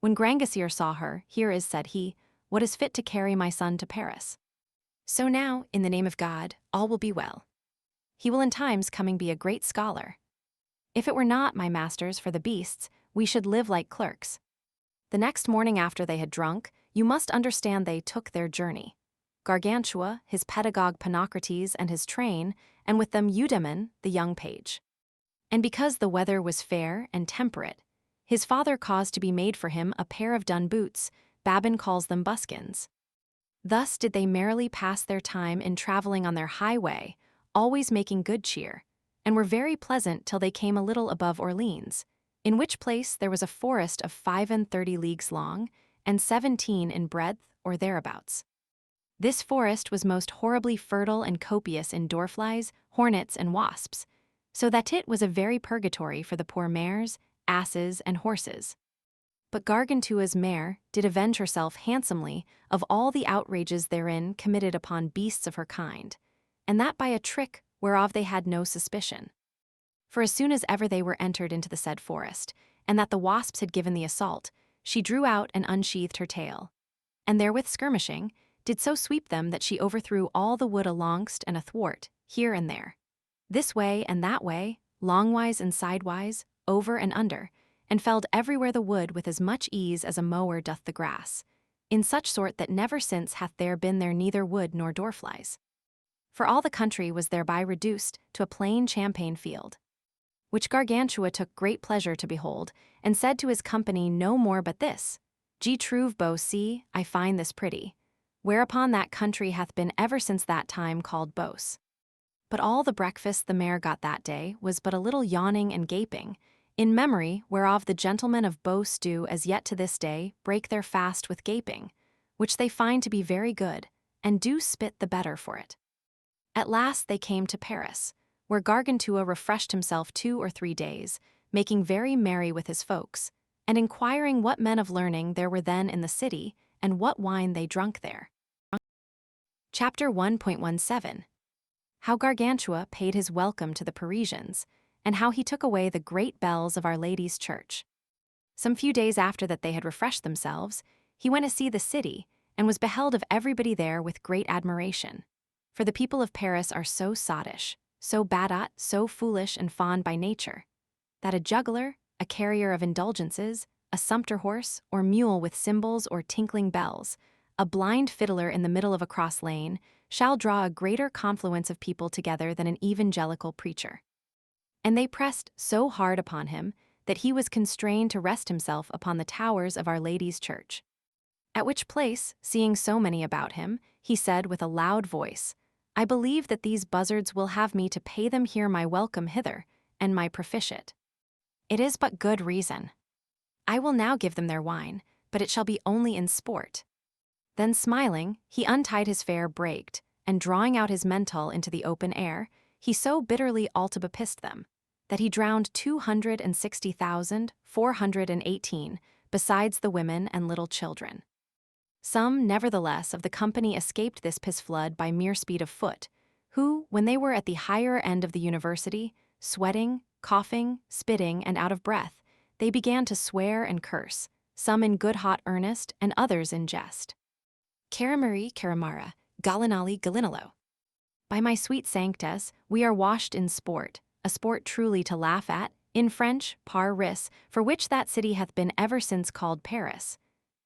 When Grangousier saw her, here is, said he, what is fit to carry my son to Paris. So now, in the name of God, all will be well. He will in times coming be a great scholar. If it were not, my masters, for the beasts, we should live like clerks. The next morning after they had drunk, you must understand they took their journey. Gargantua, his pedagogue Ponocrates and his train, and with them Eudaemon, the young page. And because the weather was fair and temperate, his father caused to be made for him a pair of dun boots, Babin calls them buskins. Thus did they merrily pass their time in travelling on their highway, always making good cheer, and were very pleasant till they came a little above Orleans, in which place there was a forest of 35 leagues long, and 17 in breadth or thereabouts. This forest was most horribly fertile and copious in dorflies, hornets, and wasps, so that it was a very purgatory for the poor mares, asses, and horses. But Gargantua's mare did avenge herself handsomely of all the outrages therein committed upon beasts of her kind, and that by a trick whereof they had no suspicion. For as soon as ever they were entered into the said forest, and that the wasps had given the assault, she drew out and unsheathed her tail, and therewith skirmishing, did so sweep them that she overthrew all the wood alongst and athwart, here and there, this way and that way, longwise and sidewise, over and under, and felled everywhere the wood with as much ease as a mower doth the grass, in such sort that never since hath there been there neither wood nor dorflies. For all the country was thereby reduced to a plain champaign field, which Gargantua took great pleasure to behold, and said to his company no more but this, Je trouve beau see, I find this pretty, whereupon that country hath been ever since that time called Beauce. But all the breakfast the mare got that day was but a little yawning and gaping, in memory whereof the gentlemen of Beauce do as yet to this day break their fast with gaping, which they find to be very good, and do spit the better for it. At last they came to Paris, where Gargantua refreshed himself 2 or 3 days, making very merry with his folks, and inquiring what men of learning there were then in the city, and what wine they drunk there. Chapter 1.17. how Gargantua paid his welcome to the Parisians, and how he took away the great bells of Our Lady's church. Some few days after that they had refreshed themselves, he went to see the city, and was beheld of everybody there with great admiration. For the people of Paris are so sottish, so bad so foolish and fond by nature, that a juggler, a carrier of indulgences, a sumpter horse, or mule with cymbals or tinkling bells, a blind fiddler in the middle of a cross lane, shall draw a greater confluence of people together than an evangelical preacher. And they pressed so hard upon him that he was constrained to rest himself upon the towers of Our Lady's church. At which place, seeing so many about him, he said with a loud voice, I believe that these buzzards will have me to pay them here my welcome hither, and my proficit. It is but good reason. I will now give them their wine, but it shall be only in sport. Then smiling, he untied his fair braked, and drawing out his mental into the open air, he so bitterly altabapissed them, that he drowned 260,418, besides the women and little children. Some, nevertheless, of the company escaped this piss flood by mere speed of foot, who, when they were at the higher end of the university, sweating, coughing, spitting, and out of breath, they began to swear and curse, some in good hot earnest, and others in jest. Caramari caramara, galinali galinalo. By my sweet sanctess, we are washed in sport, a sport truly to laugh at, in French, par ris, for which that city hath been ever since called Paris,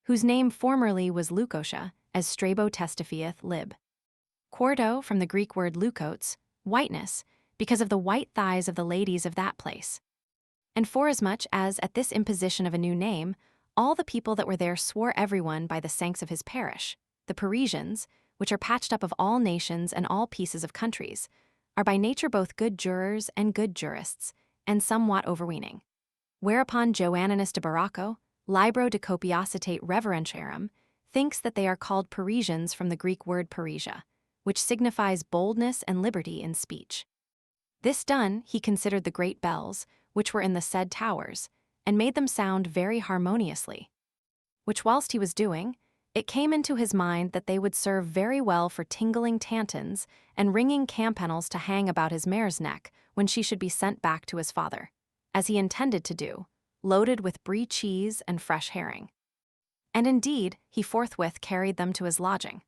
whose name formerly was Leucotia, as Strabo testifieth lib. Quarto from the Greek word leukotes, whiteness, because of the white thighs of the ladies of that place. And forasmuch as at this imposition of a new name, all the people that were there swore everyone by the sancts of his parish, the Parisians, which are patched up of all nations and all pieces of countries, are by nature both good jurors and good jurists, and somewhat overweening. Whereupon Joanninus de Baracco, Libro de copiositate reverentiarum, thinks that they are called Parisians from the Greek word parisia, which signifies boldness and liberty in speech. This done, he considered the great bells, which were in the said towers, and made them sound very harmoniously. Which whilst he was doing, it came into his mind that they would serve very well for tingling tantons and ringing campanels to hang about his mare's neck when she should be sent back to his father, as he intended to do, loaded with brie cheese and fresh herring. And indeed, he forthwith carried them to his lodging.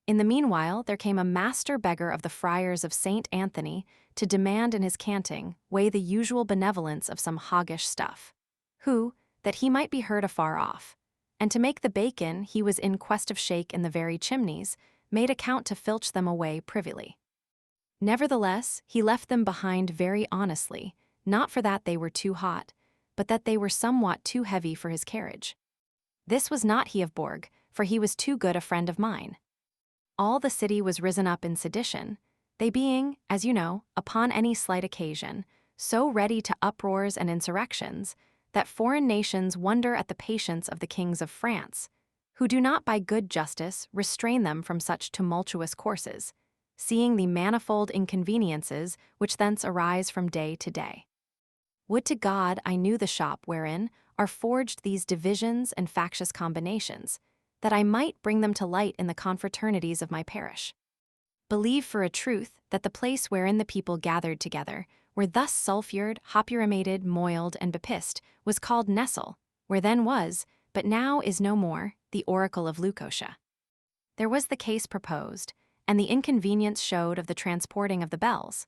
In the meanwhile, there came a master beggar of the friars of St. Anthony to demand in his canting weigh the usual benevolence of some hoggish stuff, who, that he might be heard afar off, and to make the bacon he was in quest of shake in the very chimneys, made account to filch them away privily. Nevertheless, he left them behind very honestly, not for that they were too hot, but that they were somewhat too heavy for his carriage. This was not he of Bourg, for he was too good a friend of mine. All the city was risen up in sedition, they being, as you know, upon any slight occasion, so ready to uproars and insurrections, that foreign nations wonder at the patience of the kings of France, who do not by good justice restrain them from such tumultuous courses, seeing the manifold inconveniences which thence arise from day to day. Would to God I knew the shop wherein are forged these divisions and factious combinations, that I might bring them to light in the confraternities of my parish. Believe for a truth that the place wherein the people gathered together were thus sulfured, hopuramated, moiled, and bepissed was called Nessel, where then was, but now is no more, the oracle of Leucotia. There was the case proposed, and the inconvenience showed of the transporting of the bells.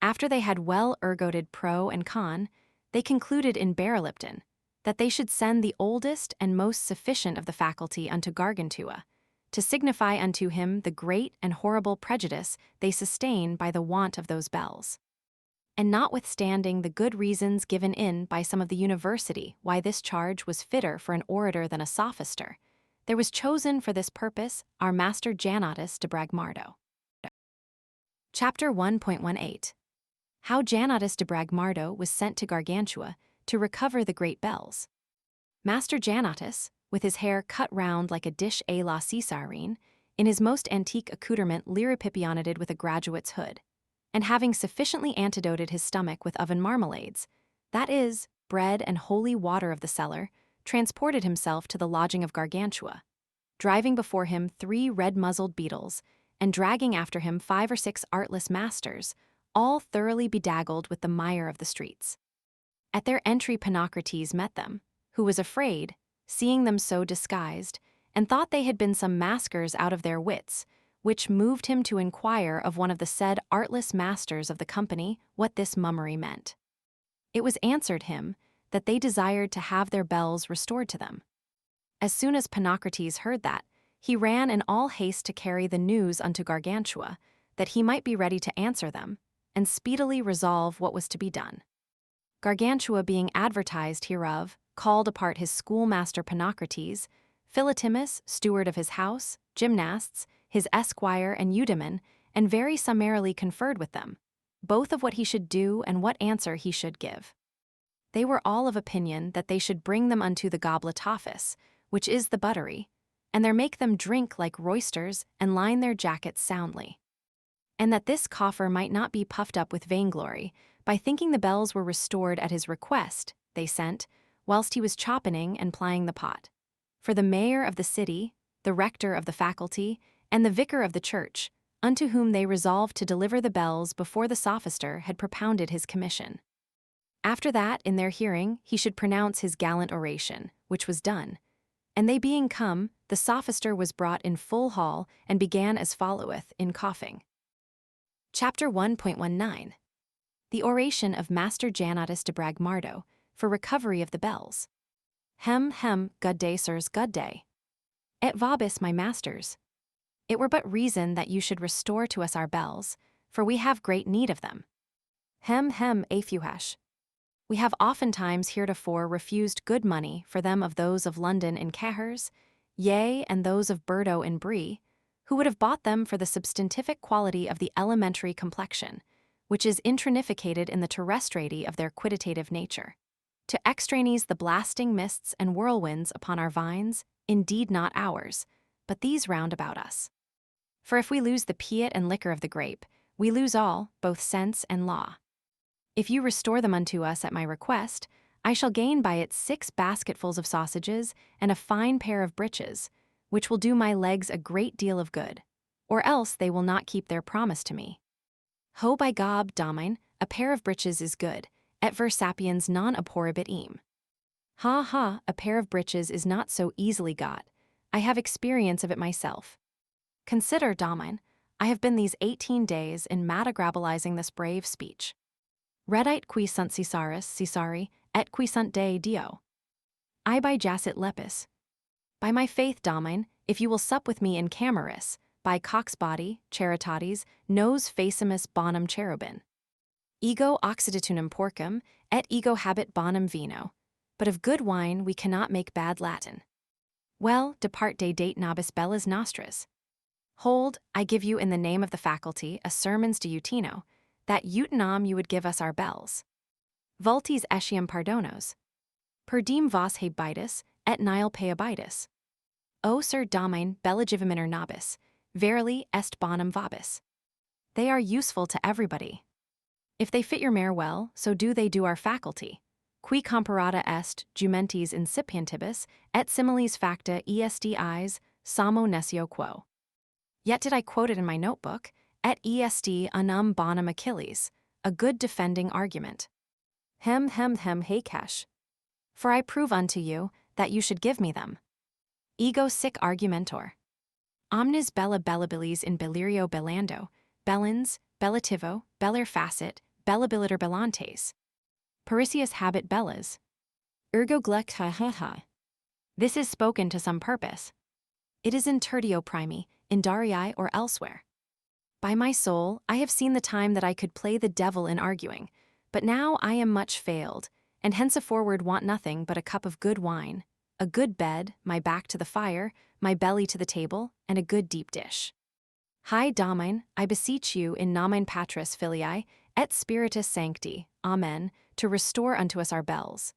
After they had well ergoted pro and con, they concluded in Barolipton that they should send the oldest and most sufficient of the faculty unto Gargantua, to signify unto him the great and horrible prejudice they sustain by the want of those bells. And notwithstanding the good reasons given in by some of the university why this charge was fitter for an orator than a sophister, there was chosen for this purpose our master Janotus de Bragmardo. Chapter 1.18. How Janotus de Bragmardo was sent to Gargantua to recover the great bells. Master Janotus, with his hair cut round like a dish a la Caesarine, in his most antique accoutrement liripipioneted with a graduate's hood, and having sufficiently antidoted his stomach with oven marmalades, that is, bread and holy water of the cellar, transported himself to the lodging of Gargantua, driving before him 3 red-muzzled beetles, and dragging after him 5 or 6 artless masters, all thoroughly bedaggled with the mire of the streets. At their entry Ponocrates met them, who was afraid, seeing them so disguised, and thought they had been some maskers out of their wits, which moved him to inquire of one of the said artless masters of the company what this mummery meant. It was answered him that they desired to have their bells restored to them. As soon as Ponocrates heard that, he ran in all haste to carry the news unto Gargantua, that he might be ready to answer them, and speedily resolve what was to be done. Gargantua, being advertised hereof, called apart his schoolmaster Ponocrates, Philotimus, steward of his house, gymnasts, his esquire and Eudaemon, and very summarily conferred with them, both of what he should do and what answer he should give. They were all of opinion that they should bring them unto the goblet office, which is the buttery, and there make them drink like roysters and line their jackets soundly. And that this coffer might not be puffed up with vainglory, by thinking the bells were restored at his request, they sent, whilst he was choppening and plying the pot, for the mayor of the city, the rector of the faculty, and the vicar of the church, unto whom they resolved to deliver the bells before the sophister had propounded his commission. After that, in their hearing, he should pronounce his gallant oration, which was done. And they being come, the sophister was brought in full hall, and began as followeth, in coughing. Chapter 1.19. The oration of Master Janotus de Bragmardo, for recovery of the bells. Hem, good day, sirs, good day. Et vobis, my masters. It were but reason that you should restore to us our bells, for we have great need of them. Hem, afuhash. We have oftentimes heretofore refused good money for them of those of London in Cahers, yea, and those of Bordeaux in Brie, who would have bought them for the substantific quality of the elementary complexion, which is intrinificated in the terrestrity of their quiditative nature. To extranees the blasting mists and whirlwinds upon our vines, indeed not ours, but these round about us. For if we lose the piet and liquor of the grape, we lose all, both sense and law. If you restore them unto us at my request, I shall gain by it 6 basketfuls of sausages and a fine pair of breeches, which will do my legs a great deal of good, or else they will not keep their promise to me. Ho by gob, domine, a pair of breeches is good, et ver sapiens non abhorribit eam. Ha, a pair of breeches is not so easily got. I have experience of it myself. Consider, domine, I have been these 18 days in madagrabilizing this brave speech. Redite qui sunt Caesaris, Caesari, et qui sunt Dei, Dio. I by jacet lepis. By my faith, domine, if you will sup with me in Camaris, by cock's body, charitatis, nos facimus bonum cherubin. Ego occiditunum porcum, et ego habet bonum vino. But of good wine we cannot make bad Latin. Well, depart de date nobis bellas nostras. Hold, I give you in the name of the faculty a sermons de utino, that utinam you would give us our bells. Vultis etiam pardonos. Perdim vos habitus, et nihil paebitus. O sir domine bellagiviminor nobis, verily est bonum vobis. They are useful to everybody. If they fit your mare well, so do they do our faculty. Qui comparata est jumentis incipientibus, et similes facta estis, samo nescio quo. Yet did I quote it in my notebook, et est unum bonum Achilles, a good defending argument. Hem, hakesh. For I prove unto you, that you should give me them. Ego sic argumentor. Omnis bella bellabilis in bellirio bellando, bellans, bellativo, beller facet, bellabiliter bellantes. Parisius habet bellas. Ergo glec ha. This is spoken to some purpose. It is in tertio primi, in Darii or elsewhere. By my soul, I have seen the time that I could play the devil in arguing, but now I am much failed, and henceforward want nothing but a cup of good wine, a good bed, my back to the fire, my belly to the table, and a good deep dish. Hi domine, I beseech you in nomen Patris Filii, et Spiritus Sancti, Amen, to restore unto us our bells.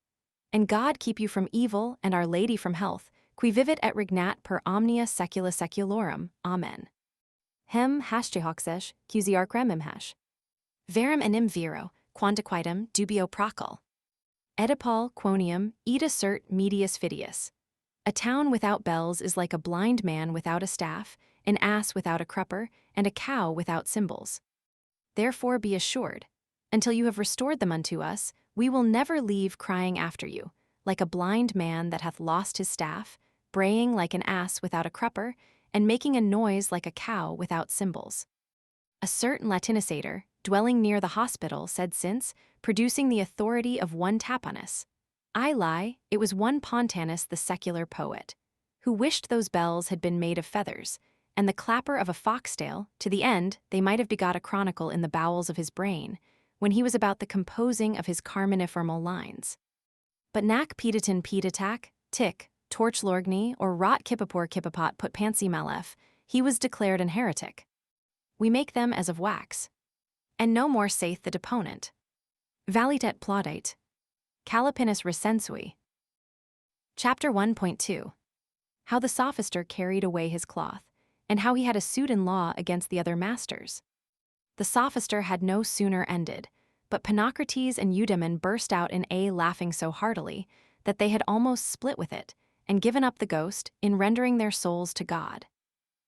And God keep you from evil, and Our Lady from health, qui vivit et regnat per omnia secula seculorum, Amen. Hem jehoxesh, cusiarcrem imhash. Verum enim viro, quantiquidem dubio procul. Oedipal quonium, id assert medius fidius. A town without bells is like a blind man without a staff, an ass without a crupper, and a cow without cymbals. Therefore be assured, until you have restored them unto us, we will never leave crying after you, like a blind man that hath lost his staff, braying like an ass without a crupper, and making a noise like a cow without cymbals. A certain Latinisator, dwelling near the hospital, said since, producing the authority of one Tapanus, I lie, it was one Pontanus the secular poet, who wished those bells had been made of feathers, and the clapper of a foxtail, to the end they might have begot a chronicle in the bowels of his brain, when he was about the composing of his carminiformal lines. But nac peditin peditac, tic, torch lorgni, or rot kippapor kippapot put pansi malef, he was declared an heretic. We make them as of wax. And no more saith the deponent. Valet plaudite. Calipinus recensui. Chapter 1.2. How the sophister carried away his cloth, and how he had a suit in law against the other masters. The sophister had no sooner ended, but Ponocrates and Eudaemon burst out in laughing so heartily that they had almost split with it, and given up the ghost in rendering their souls to God.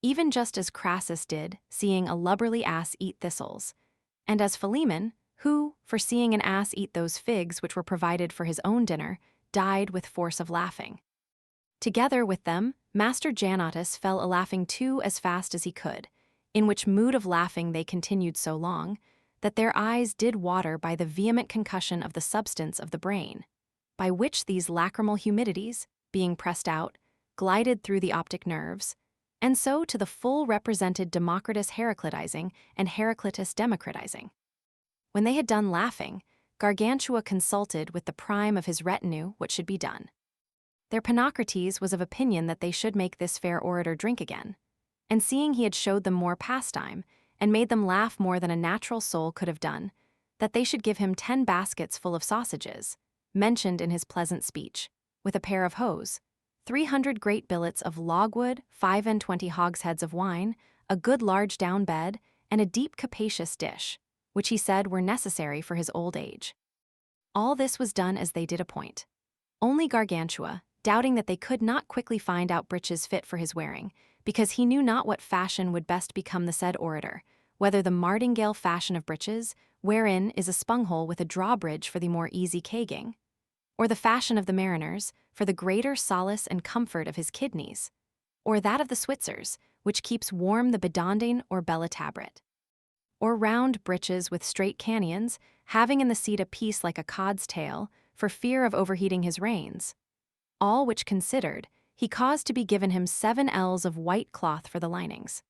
Even just as Crassus did, seeing a lubberly ass eat thistles, and as Philemon, who, for seeing an ass eat those figs which were provided for his own dinner, died with force of laughing. Together with them, Master Janotus fell a-laughing too as fast as he could, in which mood of laughing they continued so long, that their eyes did water by the vehement concussion of the substance of the brain, by which these lacrimal humidities, being pressed out, glided through the optic nerves, and so to the full represented Democritus Heraclitizing and Heraclitus Democratizing. When they had done laughing, Gargantua consulted with the prime of his retinue what should be done. Their Ponocrates was of opinion that they should make this fair orator drink again, and seeing he had showed them more pastime, and made them laugh more than a natural soul could have done, that they should give him 10 baskets full of sausages, mentioned in his pleasant speech, with a pair of hose, 300 great billets of logwood, 25 hogsheads of wine, a good large down bed, and a deep capacious dish, which he said were necessary for his old age. All this was done as they did appoint. Only Gargantua, doubting that they could not quickly find out breeches fit for his wearing, because he knew not what fashion would best become the said orator, whether the martingale fashion of breeches, wherein is a spunghole with a drawbridge for the more easy kegging, or the fashion of the mariners, for the greater solace and comfort of his kidneys, or that of the Switzers, which keeps warm the bedondine or bellatabret, or round breeches with straight canyons, having in the seat a piece like a cod's tail, for fear of overheating his reins. All which considered, he caused to be given him 7 ells of white cloth for the linings.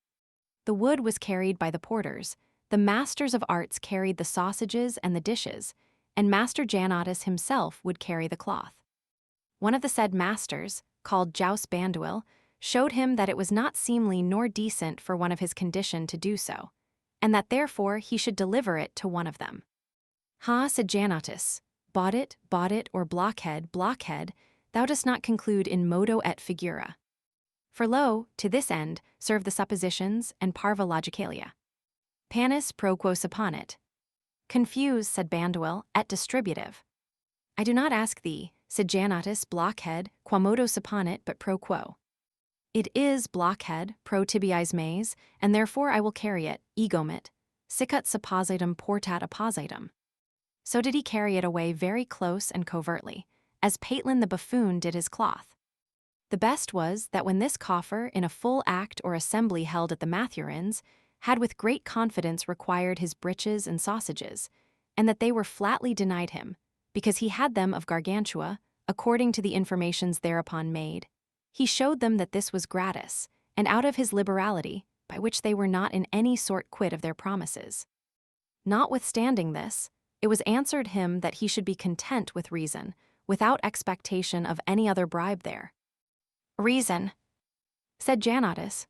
The wood was carried by the porters, the masters of arts carried the sausages and the dishes, and Master Janotus himself would carry the cloth. One of the said masters, called Jous Banduil, showed him that it was not seemly nor decent for one of his condition to do so, and that therefore he should deliver it to one of them. Ha, said Janotus, bought it, or blockhead, thou dost not conclude in modo et figura. For lo, to this end serve the suppositions and parva logicalia. Panis pro quo supponit. Confuse, said Banduil, et distributive. I do not ask thee, said Janotus, blockhead, quomodo supponit, but pro quo. It is, blockhead, pro tibiis meis, and therefore I will carry it, egomit, sicut suppositum portat appositum. So did he carry it away very close and covertly, as Patelin the buffoon did his cloth. The best was that when this coffer, in a full act or assembly held at the Mathurins, had with great confidence required his breeches and sausages, and that they were flatly denied him, because he had them of Gargantua, according to the informations thereupon made, he showed them that this was gratis, and out of his liberality, by which they were not in any sort quit of their promises. Notwithstanding this, it was answered him that he should be content with reason, without expectation of any other bribe there. Reason, said Janotus.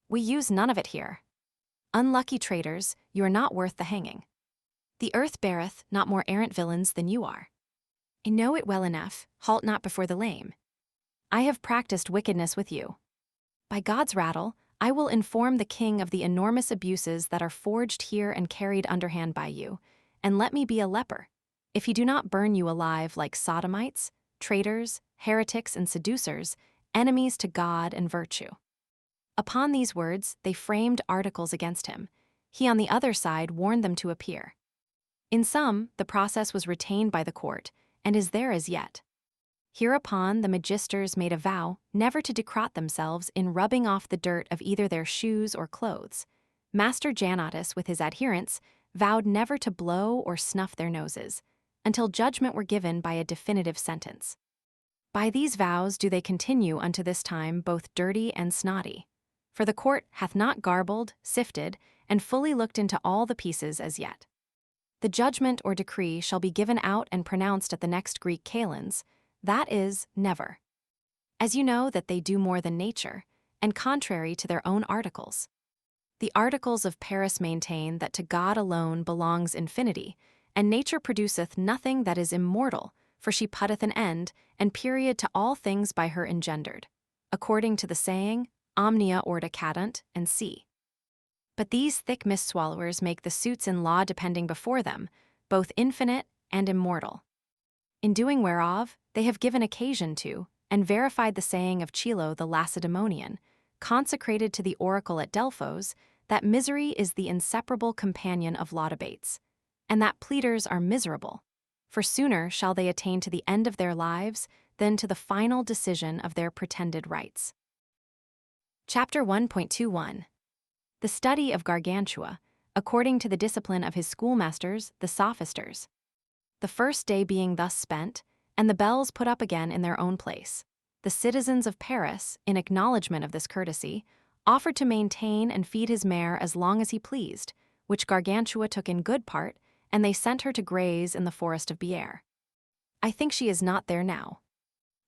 We use none of it here. Unlucky traitors, you are not worth the hanging. The earth beareth not more errant villains than you are. I know it well enough, halt not before the lame. I have practiced wickedness with you. By God's rattle, I will inform the king of the enormous abuses that are forged here and carried underhand by you, and let me be a leper, if he do not burn you alive like sodomites, traitors, heretics, and seducers, enemies to God and virtue. Upon these words, they framed articles against him. He on the other side warned them to appear. In sum, the process was retained by the court, and is there as yet. Hereupon the magisters made a vow never to decrot themselves in rubbing off the dirt of either their shoes or clothes. Master Janotus, with his adherents, vowed never to blow or snuff their noses, until judgment were given by a definitive sentence. By these vows do they continue unto this time both dirty and snotty. For the court hath not garbled, sifted, and fully looked into all the pieces as yet. The judgment or decree shall be given out and pronounced at the next Greek kalends, that is, never. As you know that they do more than nature, and contrary to their own articles. The articles of Paris maintain that to God alone belongs infinity, and nature produceth nothing that is immortal, for she putteth an end and period to all things by her engendered, according to the saying, omnia orta cadunt, and see. But these thick mist-swallowers make the suits in law depending before them, both infinite and immortal. In doing whereof, they have given occasion to, and verified the saying of Chilo the Lacedaemonian, consecrated to the oracle at Delphos, that misery is the inseparable companion of law debates, and that pleaders are miserable, for sooner shall they attain to the end of their lives than to the final decision of their pretended rights. Chapter 1.21. The study of Gargantua, according to the discipline of his schoolmasters, the sophisters. The first day being thus spent, and the bells put up again in their own place, the citizens of Paris, in acknowledgment of this courtesy, offered to maintain and feed his mare as long as he pleased, which Gargantua took in good part, and they sent her to graze in the forest of Bière. I think she is not there now.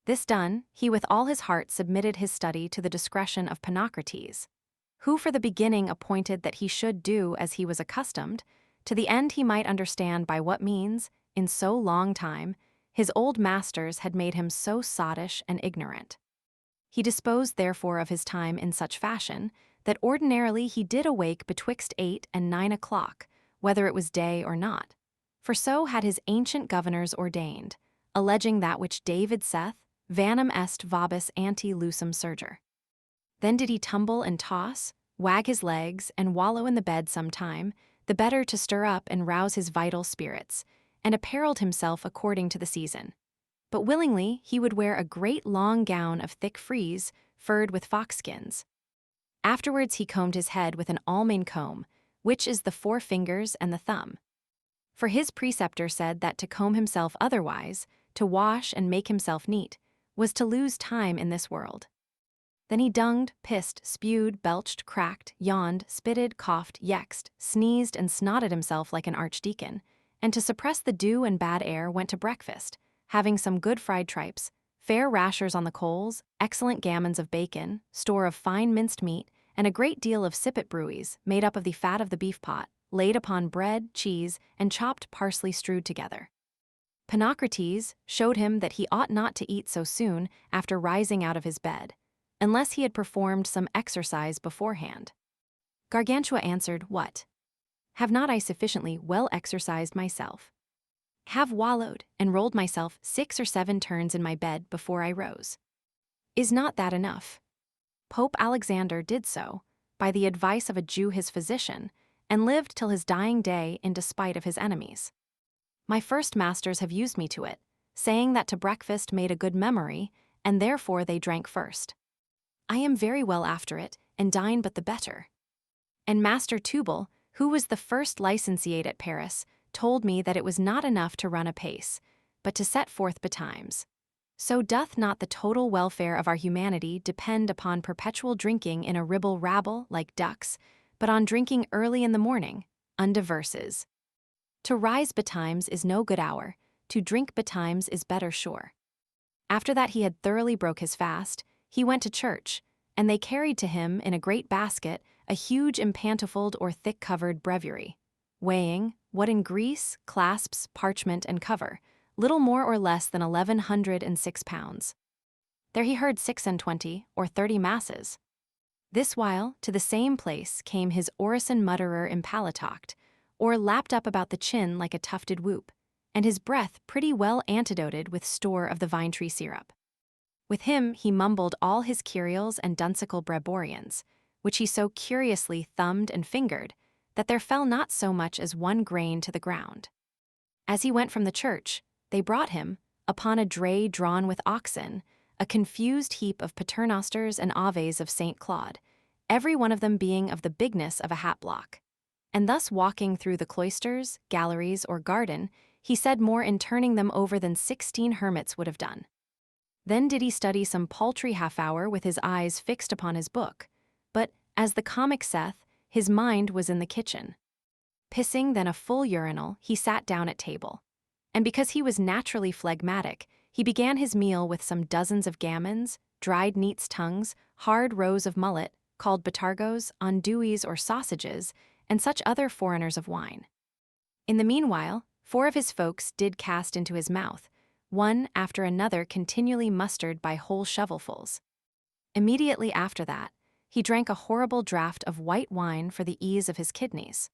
This done, he with all his heart submitted his study to the discretion of Ponocrates, who for the beginning appointed that he should do as he was accustomed, to the end he might understand by what means, in so long time, his old masters had made him so sottish and ignorant. He disposed therefore of his time in such fashion, that ordinarily he did awake betwixt 8 and 9 o'clock, whether it was day or not. For so had his ancient governors ordained, alleging that which David saith, vanum est vobis ante lucem surger. Then did he tumble and toss, wag his legs, and wallow in the bed some time, the better to stir up and rouse his vital spirits, and apparelled himself according to the season. But willingly he would wear a great long gown of thick frieze, furred with foxskins. Afterwards he combed his head with an almain comb, which is the 4 fingers and the thumb. For his preceptor said that to comb himself otherwise, to wash and make himself neat, was to lose time in this world. Then he dunged, pissed, spewed, belched, cracked, yawned, spitted, coughed, yexed, sneezed, and snotted himself like an archdeacon, and to suppress the dew and bad air went to breakfast, having some good fried tripes, fair rashers on the coals, excellent gammons of bacon, store of fine minced meat, and a great deal of sippet bruies made up of the fat of the beef pot, laid upon bread, cheese, and chopped parsley strewed together. Ponocrates showed him that he ought not to eat so soon after rising out of his bed, unless he had performed some exercise beforehand. Gargantua answered, What? Have not I sufficiently well exercised myself? Have wallowed and rolled myself 6 or 7 turns in my bed before I rose. Is not that enough? Pope Alexander did so, by the advice of a Jew his physician, and lived till his dying day in despite of his enemies. My first masters have used me to it, saying that to breakfast made a good memory, and therefore they drank first. I am very well after it, and dine but the better. And Master Tubal, who was the first licentiate at Paris, told me that it was not enough to run apace, but to set forth betimes. So doth not the total welfare of our humanity depend upon perpetual drinking in a ribble-rabble like ducks, but on drinking early in the morning, unto verses. To rise betimes is no good hour, to drink betimes is better sure. After that he had thoroughly broke his fast, he went to church, and they carried to him in a great basket a huge empantifold or thick-covered breviary, weighing, what in Greece, clasps, parchment, and cover, little more or less than 1106 pounds. There he heard 26 or 30 masses. This while, to the same place came his orison mutterer impalatoct, or lapped up about the chin like a tufted whoop, and his breath pretty well antidoted with store of the vine-tree syrup. With him he mumbled all his curials and duncical breborians, which he so curiously thumbed and fingered, that there fell not so much as one grain to the ground. As he went from the church, they brought him, upon a dray drawn with oxen, a confused heap of paternosters and aves of St. Claude, every one of them being of the bigness of a hat-block. And thus walking through the cloisters, galleries, or garden, he said more in turning them over than 16 hermits would have done. Then did he study some paltry half-hour with his eyes fixed upon his book, but, as the comic saith, his mind was in the kitchen. Pissing then a full urinal, he sat down at table. And because he was naturally phlegmatic, he began his meal with some dozens of gammons, dried neats' tongues, hard roes of mullet, called batargos, andouilles or sausages, and such other foreigners of wine. In the meanwhile, 4 of his folks did cast into his mouth, one after another continually mustered by whole shovelfuls. Immediately after that, he drank a horrible draught of white wine for the ease of his kidneys.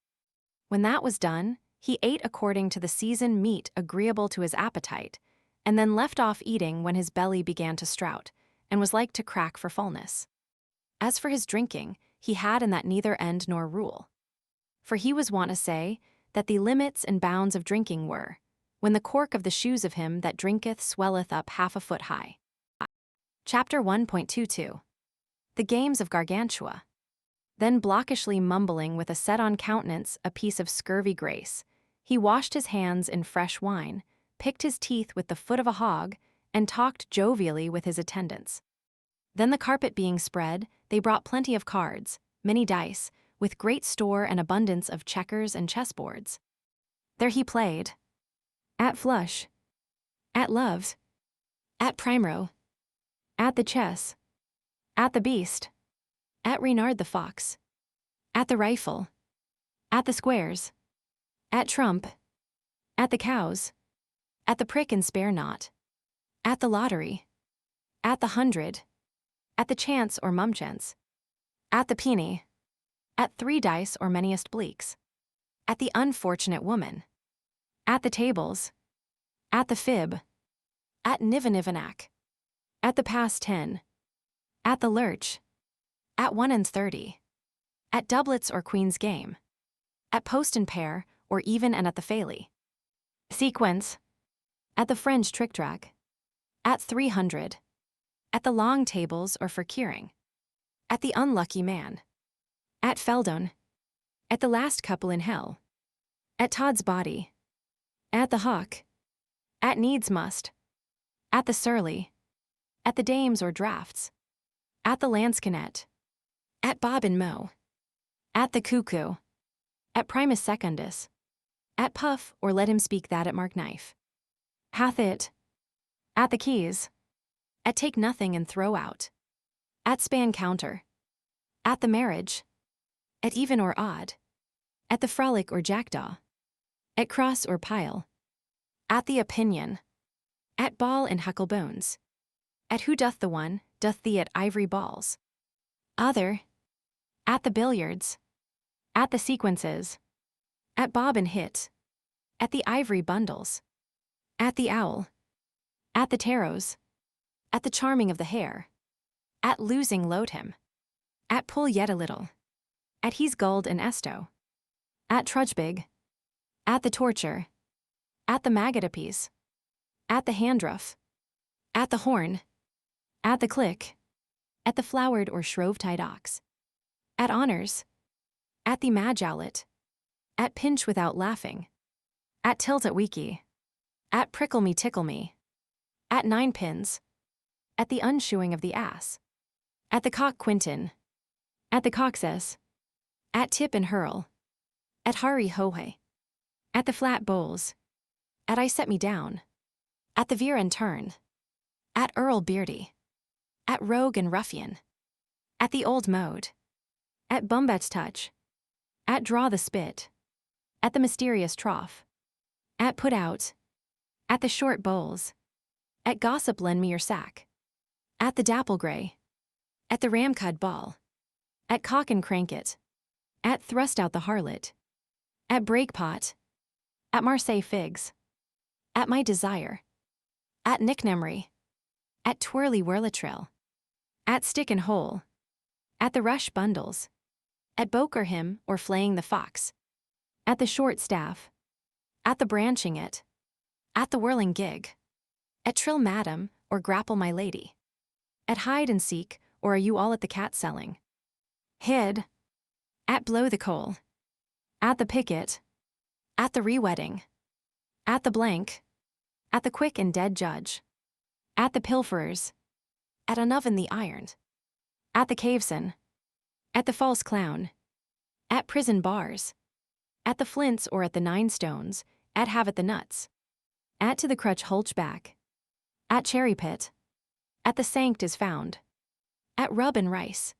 When that was done, he ate according to the season meat agreeable to his appetite, and then left off eating when his belly began to strout, and was like to crack for fullness. As for his drinking, he had in that neither end nor rule. For he was wont to say that the limits and bounds of drinking were, when the cork of the shoes of him that drinketh swelleth up half a foot high. Chapter 1.22 The Games of Gargantua. Then blockishly mumbling with a set-on countenance a piece of scurvy grace, he washed his hands in fresh wine, picked his teeth with the foot of a hog, and talked jovially with his attendants. Then the carpet being spread, they brought plenty of cards, many dice, with great store and abundance of checkers and chessboards. There he played. At flush. At loves. At primero. At the chess. At the beast. At Reynard the fox. At the rifle. At the squares. At trump. At the cows. At the prick and spare not. At the lottery. At the 100. At the chance or mumchance. At the penny. At 3 dice or manyest bleaks. At the unfortunate woman. At the tables. At the fib. At nivanack. At the past 10. At the lurch. At 1 and 30. At doublets or queen's game. At post and pair, or even and at the faily. Sequence. At the French trick-track. At 300. At the long tables or for curing. At the unlucky man. At Feldon. At the last couple in hell. At Todd's body. At the hawk. At needs must. At the surly. At the dames or draughts. At the lansquenet. At Bob and Mo. At the cuckoo. At primus secundus. At puff, or let him speak that at mark knife. Hath it. At the keys. At take nothing and throw out. At span counter. At the marriage. At even or odd. At the frolic or jackdaw. At cross or pile. At the opinion. At ball and huckle-bones. At who doth the one, doth thee at ivory balls. Other. At the billiards. At the sequences. At bob and hit. At the ivory bundles. At the owl. At the tarots. At the charming of the hare. At losing load him. At pull yet a little. At he's gulled and esto. At trudgebig. At the torture. At the maggotapiece. At the handruff. At the horn. At the click. At the flowered or shrove-tied ox. At honors. At the majowlet. At pinch without laughing. At tilt at weeky. At prickle me tickle me. At 9 pins. At the unshoeing of the ass. At the cock quintin. At the coxes. At tip and hurl. At hari hohe. At the flat bowls. At I set me down. At the veer and turn. At Earl Beardy. At rogue and ruffian. At the old mode. At Bumbet's touch. At draw the spit. At the mysterious trough. At put out. At the short bowls. At gossip lend me your sack. At the dapple grey. At the ramcud ball. At cock and crank it. At thrust out the harlot. At breakpot. At Marseille figs. At my desire. At nicknamery. At twirly whirlatrill. At stick and hole. at the rush bundles, at boker him or flaying the fox, at the short staff, at the branching it, at the whirling gig, at trill madam or grapple my lady, at hide and seek, or are you all at the cat selling? Hid, at blow the coal, at the picket, at the re-wedding, at the blank, at the quick and dead judge, at the pilferers, at an oven the ironed, at the caveson, at the false clown, at prison bars, at the flints or at the 9 stones, at have at the nuts, at to the crutch hulchback, at cherry pit, at the sanct is found, at rub and rice,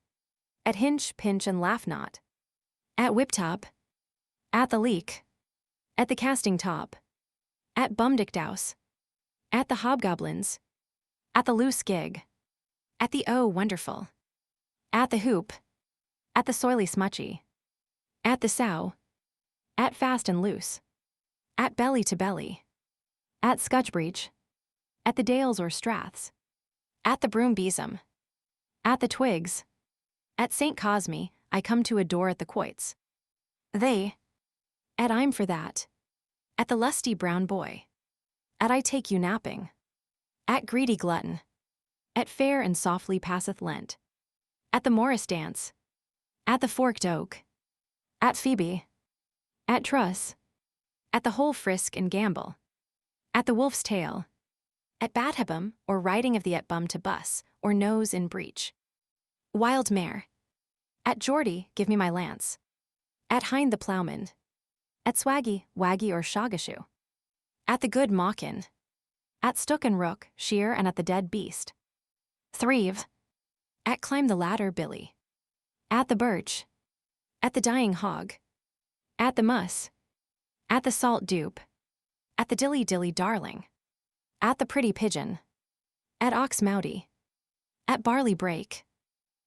at hinch, pinch and laugh not, at whip top, at the leak, at the casting top, at bumdickdouse, at the hobgoblins, at the loose gig, at the oh wonderful, at the hoop, at the soily smutchy, at the sow, at fast and loose, at belly to belly, at scutchbreech, at the dales or straths, at the broom besom, at the twigs, at St. Cosme, I come to adore at the quoits. They, at I'm for that, at the lusty brown boy, at I take you napping, at greedy glutton, at fair and softly passeth Lent, at the Morris dance, at the forked oak, at Phoebe, at Truss, at the whole frisk and gambol, at the wolf's tail, at Badhabum or riding of the at bum to bus or nose in breech, wild mare, at Geordie give me my lance, at hind the ploughman, at swaggy, waggy or shoggashoe, at the good mawkin, at stook and rook, shear and at the dead beast, threve, at climb the ladder billy, at the birch, at the dying hog, at the muss, at the salt dupe, at the dilly-dilly darling, at the pretty pigeon, at ox mouty, at barley break,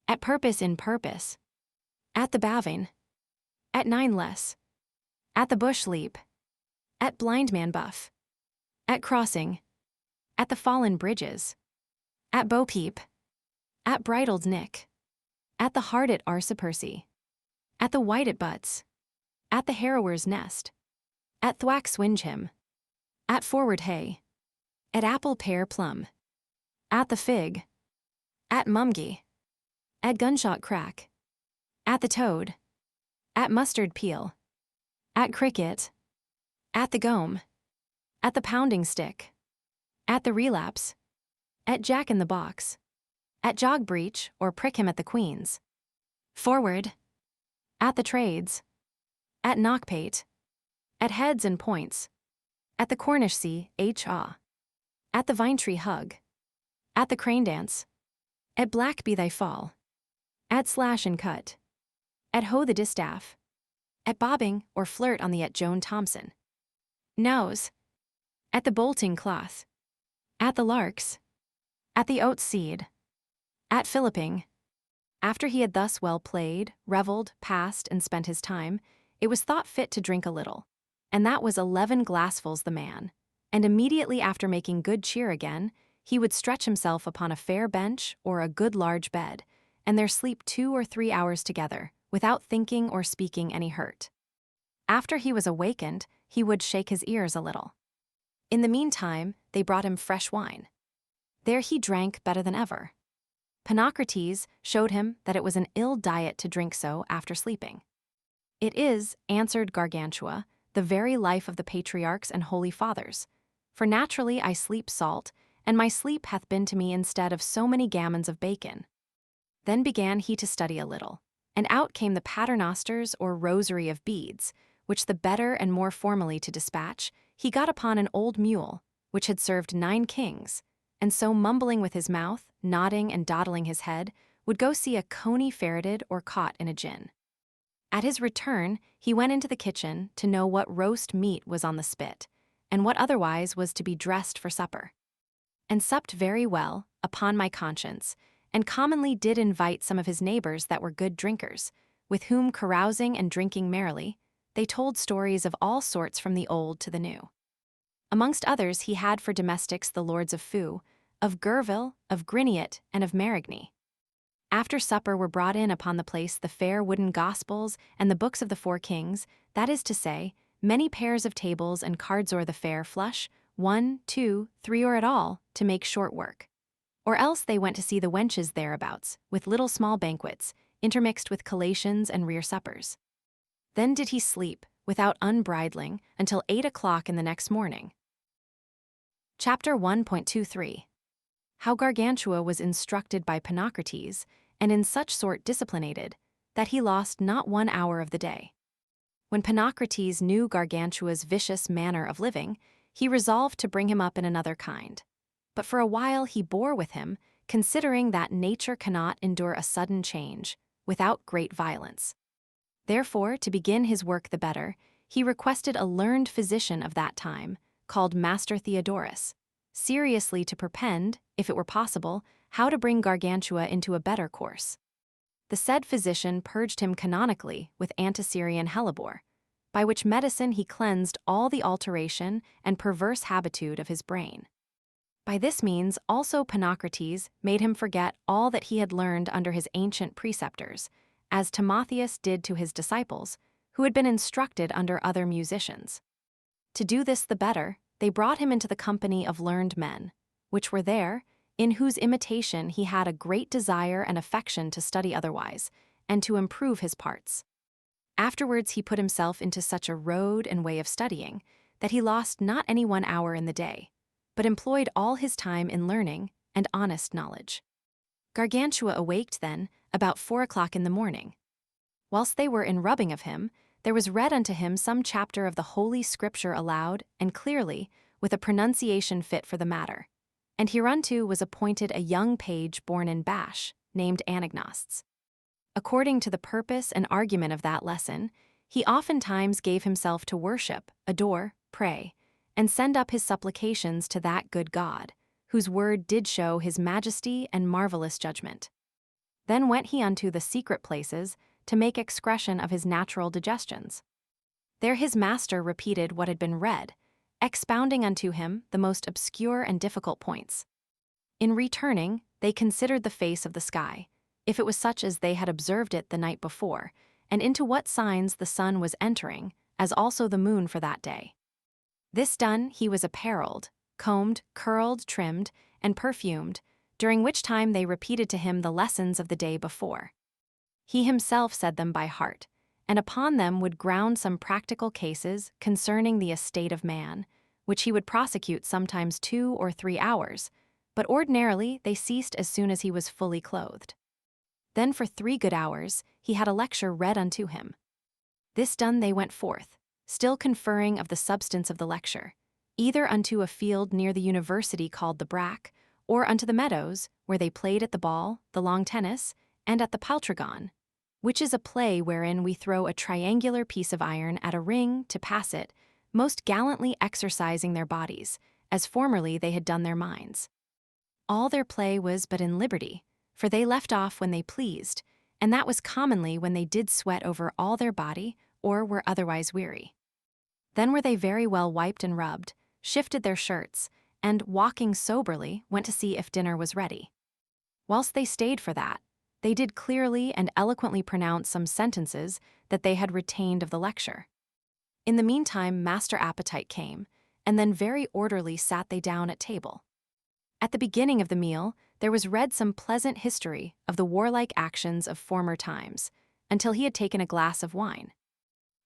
at purpose in purpose, at the baving, at 9 less, at the bush leap, at blind man buff, at crossing, at the fallen bridges, at bo peep, at bridled nick, at the hard at Arsa Percy, at the white at butts, at the harrower's nest, at thwack swinge him, at forward hay, at apple pear plum, at the fig, at mumgy, at gunshot crack, at the toad, at mustard peel, at cricket, at the gome, at the pounding stick, at the relapse, at jack in the box, at jog breach or prick him at the queens, forward, at the trades, at knockpate, at heads and points, at the Cornish sea, at the vine tree hug, at the crane dance, at black be thy fall, at slash and cut, at hoe the distaff, at bobbing or flirt on the at Joan Thompson, nose, at the bolting cloth, at the larks, at the oat seed, at Philipping. After he had thus well played, revelled, passed, and spent his time, it was thought fit to drink a little, and that was 11 glassfuls the man, and immediately after making good cheer again, he would stretch himself upon a fair bench or a good large bed, and there sleep 2 or 3 hours together, without thinking or speaking any hurt. After he was awakened, he would shake his ears a little. In the meantime, they brought him fresh wine. There he drank better than ever. Ponocrates showed him that it was an ill diet to drink so after sleeping. It is, answered Gargantua, the very life of the patriarchs and holy fathers. For naturally I sleep salt, and my sleep hath been to me instead of so many gammons of bacon. Then began he to study a little, and out came the paternosters or rosary of beads, which the better and more formally to dispatch, he got upon an old mule, which had served 9 kings, and so mumbling with his mouth, nodding and dawdling his head, would go see a coney ferreted or caught in a gin. At his return, he went into the kitchen to know what roast meat was on the spit, and what otherwise was to be dressed for supper. And supped very well, upon my conscience, and commonly did invite some of his neighbors that were good drinkers, with whom carousing and drinking merrily, they told stories of all sorts from the old to the new. Amongst others he had for domestics the lords of Fou, of Gurville, of Griniot, and of Marigny. After supper were brought in upon the place the fair wooden Gospels and the books of the four kings, that is to say, many pairs of tables and cards o'er the fair flush, 1, 2, 3 or at all, to make short work. Or else they went to see the wenches thereabouts, with little small banquets, intermixed with collations and rear suppers. Then did he sleep, without unbridling, until 8 o'clock in the next morning. Chapter 1.23. How Gargantua was instructed by Ponocrates, and in such sort disciplinated, that he lost not 1 hour of the day. When Ponocrates knew Gargantua's vicious manner of living, he resolved to bring him up in another kind. But for a while he bore with him, considering that nature cannot endure a sudden change, without great violence. Therefore, to begin his work the better, he requested a learned physician of that time, called Master Theodorus, seriously to perpend, if it were possible, how to bring Gargantua into a better course. The said physician purged him canonically with antisyrian hellebore, by which medicine he cleansed all the alteration and perverse habitude of his brain. By this means also Ponocrates made him forget all that he had learned under his ancient preceptors, as Timotheus did to his disciples, who had been instructed under other musicians. To do this the better, they brought him into the company of learned men, which were there, in whose imitation he had a great desire and affection to study otherwise, and to improve his parts. Afterwards he put himself into such a road and way of studying, that he lost not any 1 hour in the day, but employed all his time in learning and honest knowledge. Gargantua awaked then about 4 o'clock in the morning. Whilst they were in rubbing of him, there was read unto him some chapter of the Holy Scripture aloud and clearly, with a pronunciation fit for the matter. And hereunto was appointed a young page born in Bash, named Anagnosts. According to the purpose and argument of that lesson, he oftentimes gave himself to worship, adore, pray, and send up his supplications to that good God, whose word did show his majesty and marvelous judgment. Then went he unto the secret places to make excretion of his natural digestions. There his master repeated what had been read, expounding unto him the most obscure and difficult points. In returning, they considered the face of the sky, if it was such as they had observed it the night before, and into what signs the sun was entering, as also the moon for that day. This done, he was apparelled, combed, curled, trimmed, and perfumed, during which time they repeated to him the lessons of the day before. He himself said them by heart, and upon them would ground some practical cases concerning the estate of man, which he would prosecute sometimes 2 or 3 hours, but ordinarily they ceased as soon as he was fully clothed. Then for 3 good hours he had a lecture read unto him. This done they went forth, still conferring of the substance of the lecture, either unto a field near the university called the Brack, or unto the meadows, where they played at the ball, the long tennis, and at the paltragon, which is a play wherein we throw a triangular piece of iron at a ring to pass it, most gallantly exercising their bodies, as formerly they had done their minds. All their play was but in liberty, for they left off when they pleased, and that was commonly when they did sweat over all their body, or were otherwise weary. Then were they very well wiped and rubbed, shifted their shirts, and, walking soberly, went to see if dinner was ready. Whilst they stayed for that, they did clearly and eloquently pronounce some sentences that they had retained of the lecture. In the meantime Master Appetite came, and then very orderly sat they down at table. At the beginning of the meal there was read some pleasant history of the warlike actions of former times, until he had taken a glass of wine.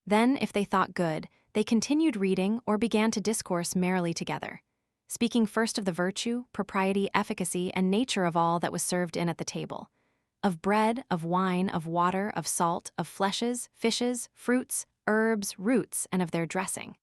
Then, if they thought good, they continued reading or began to discourse merrily together, speaking first of the virtue, propriety, efficacy, and nature of all that was served in at the table, of bread, of wine, of water, of salt, of fleshes, fishes, fruits, herbs, roots, and of their dressing.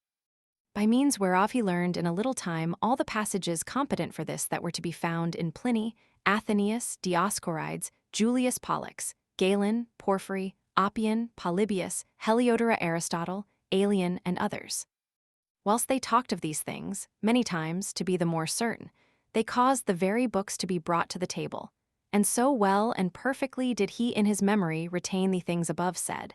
By means whereof he learned in a little time all the passages competent for this that were to be found in Pliny, Athenaeus, Dioscorides, Julius Pollux, Galen, Porphyry, Oppian, Polybius, Heliodora, Aristotle, Aelian, and others. Whilst they talked of these things, many times, to be the more certain, they caused the very books to be brought to the table, and so well and perfectly did he in his memory retain the things above said,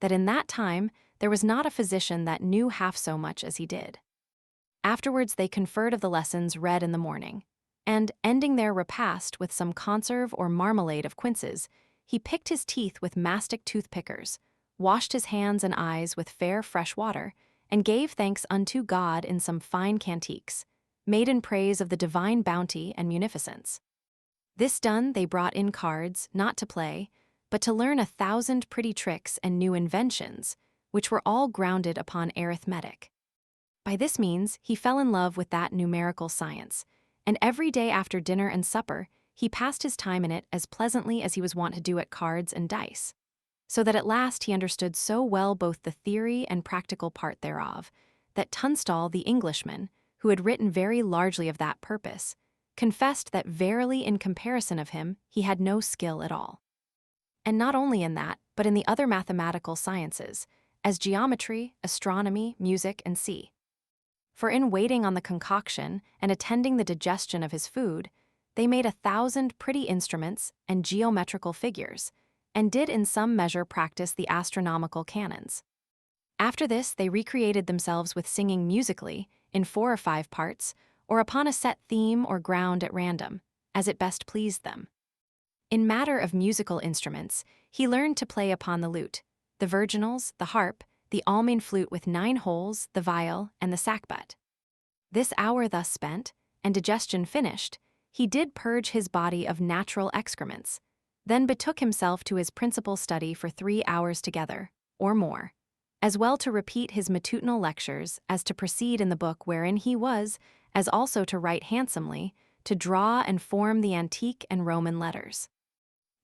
that in that time there was not a physician that knew half so much as he did. Afterwards they conferred of the lessons read in the morning, and, ending their repast with some conserve or marmalade of quinces, he picked his teeth with mastic toothpickers, washed his hands and eyes with fair fresh water, and gave thanks unto God in some fine cantiques, made in praise of the divine bounty and munificence. This done, they brought in cards, not to play, but to learn 1,000 pretty tricks and new inventions, which were all grounded upon arithmetic. By this means, he fell in love with that numerical science, and every day after dinner and supper, he passed his time in it as pleasantly as he was wont to do at cards and dice, so that at last he understood so well both the theory and practical part thereof, that Tunstall the Englishman, who had written very largely of that purpose, confessed that verily in comparison of him he had no skill at all. And not only in that, but in the other mathematical sciences, as geometry, astronomy, music, and sea. For in waiting on the concoction and attending the digestion of his food, they made 1,000 pretty instruments and geometrical figures, and did in some measure practice the astronomical canons. After this they recreated themselves with singing musically, in 4 or 5 parts, or upon a set theme or ground at random, as it best pleased them. In matter of musical instruments, he learned to play upon the lute, the virginals, the harp, the Almain flute with 9 holes, the viol, and the sackbut. This hour thus spent, and digestion finished, he did purge his body of natural excrements, then betook himself to his principal study for 3 hours together, or more, as well to repeat his matutinal lectures as to proceed in the book wherein he was, as also to write handsomely, to draw and form the antique and Roman letters.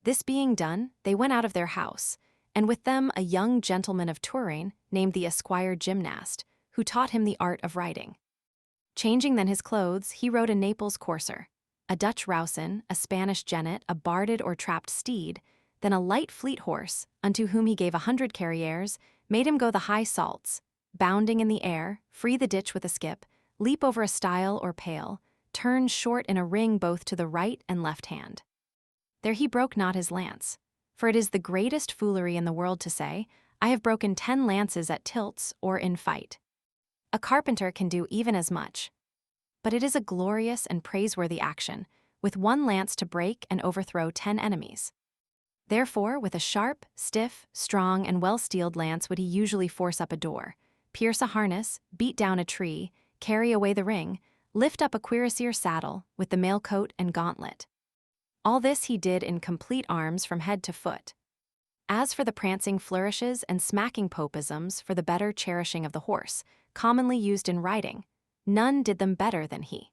This being done, they went out of their house, and with them a young gentleman of Touraine named the Esquire Gymnast, who taught him the art of writing. Changing then his clothes, he rode a Naples courser, a Dutch rowson, a Spanish jennet, a barded or trapped steed, then a light fleet horse, unto whom he gave 100 carriers, made him go the high salts, bounding in the air, free the ditch with a skip, leap over a stile or pale, turn short in a ring both to the right and left hand. There he broke not his lance, for it is the greatest foolery in the world to say, I have broken 10 lances at tilts or in fight. A carpenter can do even as much. But it is a glorious and praiseworthy action, with 1 lance to break and overthrow 10 enemies. Therefore, with a sharp, stiff, strong, and well-steeled lance would he usually force up a door, pierce a harness, beat down a tree, carry away the ring, lift up a cuirassier saddle, with the mail coat and gauntlet. All this he did in complete arms from head to foot. As for the prancing flourishes and smacking popisms for the better cherishing of the horse, commonly used in riding, none did them better than he.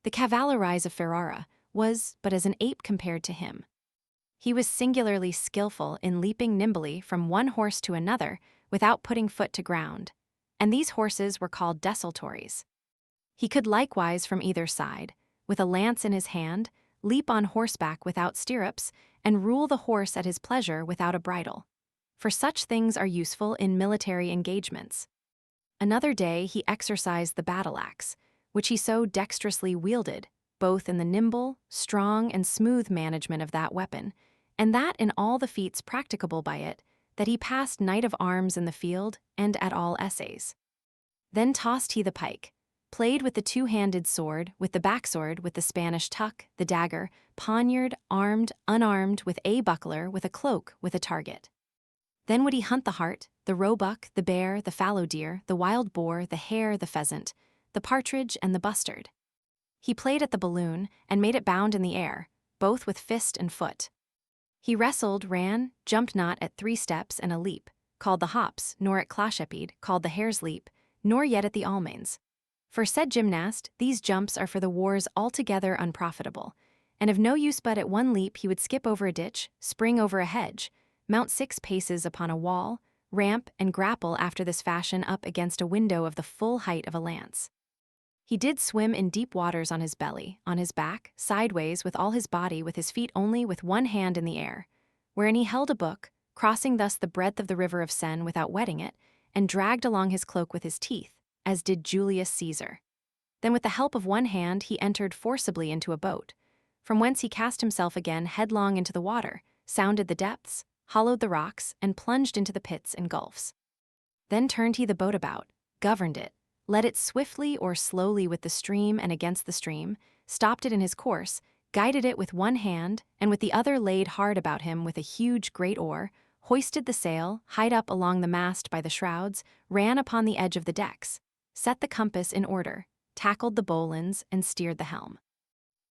The cavallerize of Ferrara was but as an ape compared to him. He was singularly skillful in leaping nimbly from one horse to another without putting foot to ground, and these horses were called desultories. He could likewise from either side, with a lance in his hand, leap on horseback without stirrups, and rule the horse at his pleasure without a bridle. For such things are useful in military engagements. Another day he exercised the battle-axe, which he so dexterously wielded, both in the nimble, strong, and smooth management of that weapon, and that in all the feats practicable by it, that he passed knight of arms in the field and at all essays. Then tossed he the pike, played with the 2-handed sword, with the backsword, with the Spanish tuck, the dagger, poniard, armed, unarmed, with a buckler, with a cloak, with a target. Then would he hunt the hart, the roebuck, the bear, the fallow deer, the wild boar, the hare, the pheasant, the partridge, and the bustard. He played at the balloon, and made it bound in the air, both with fist and foot. He wrestled, ran, jumped not at 3 steps and a leap, called the hops, nor at clochepede, called the hare's leap, nor yet at the almains. For said gymnast, these jumps are for the wars altogether unprofitable, and of no use but at one leap he would skip over a ditch, spring over a hedge, mount 6 paces upon a wall, ramp, and grapple after this fashion up against a window of the full height of a lance. He did swim in deep waters on his belly, on his back, sideways with all his body, with his feet only, with one hand in the air, wherein he held a book, crossing thus the breadth of the river of Seine without wetting it, and dragged along his cloak with his teeth, as did Julius Caesar. Then with the help of one hand he entered forcibly into a boat, from whence he cast himself again headlong into the water, sounded the depths, hollowed the rocks, and plunged into the pits and gulfs. Then turned he the boat about, governed it, led it swiftly or slowly with the stream and against the stream, stopped it in his course, guided it with one hand, and with the other laid hard about him with a huge great oar, hoisted the sail, hied up along the mast by the shrouds, ran upon the edge of the decks, set the compass in order, tackled the bowlines, and steered the helm.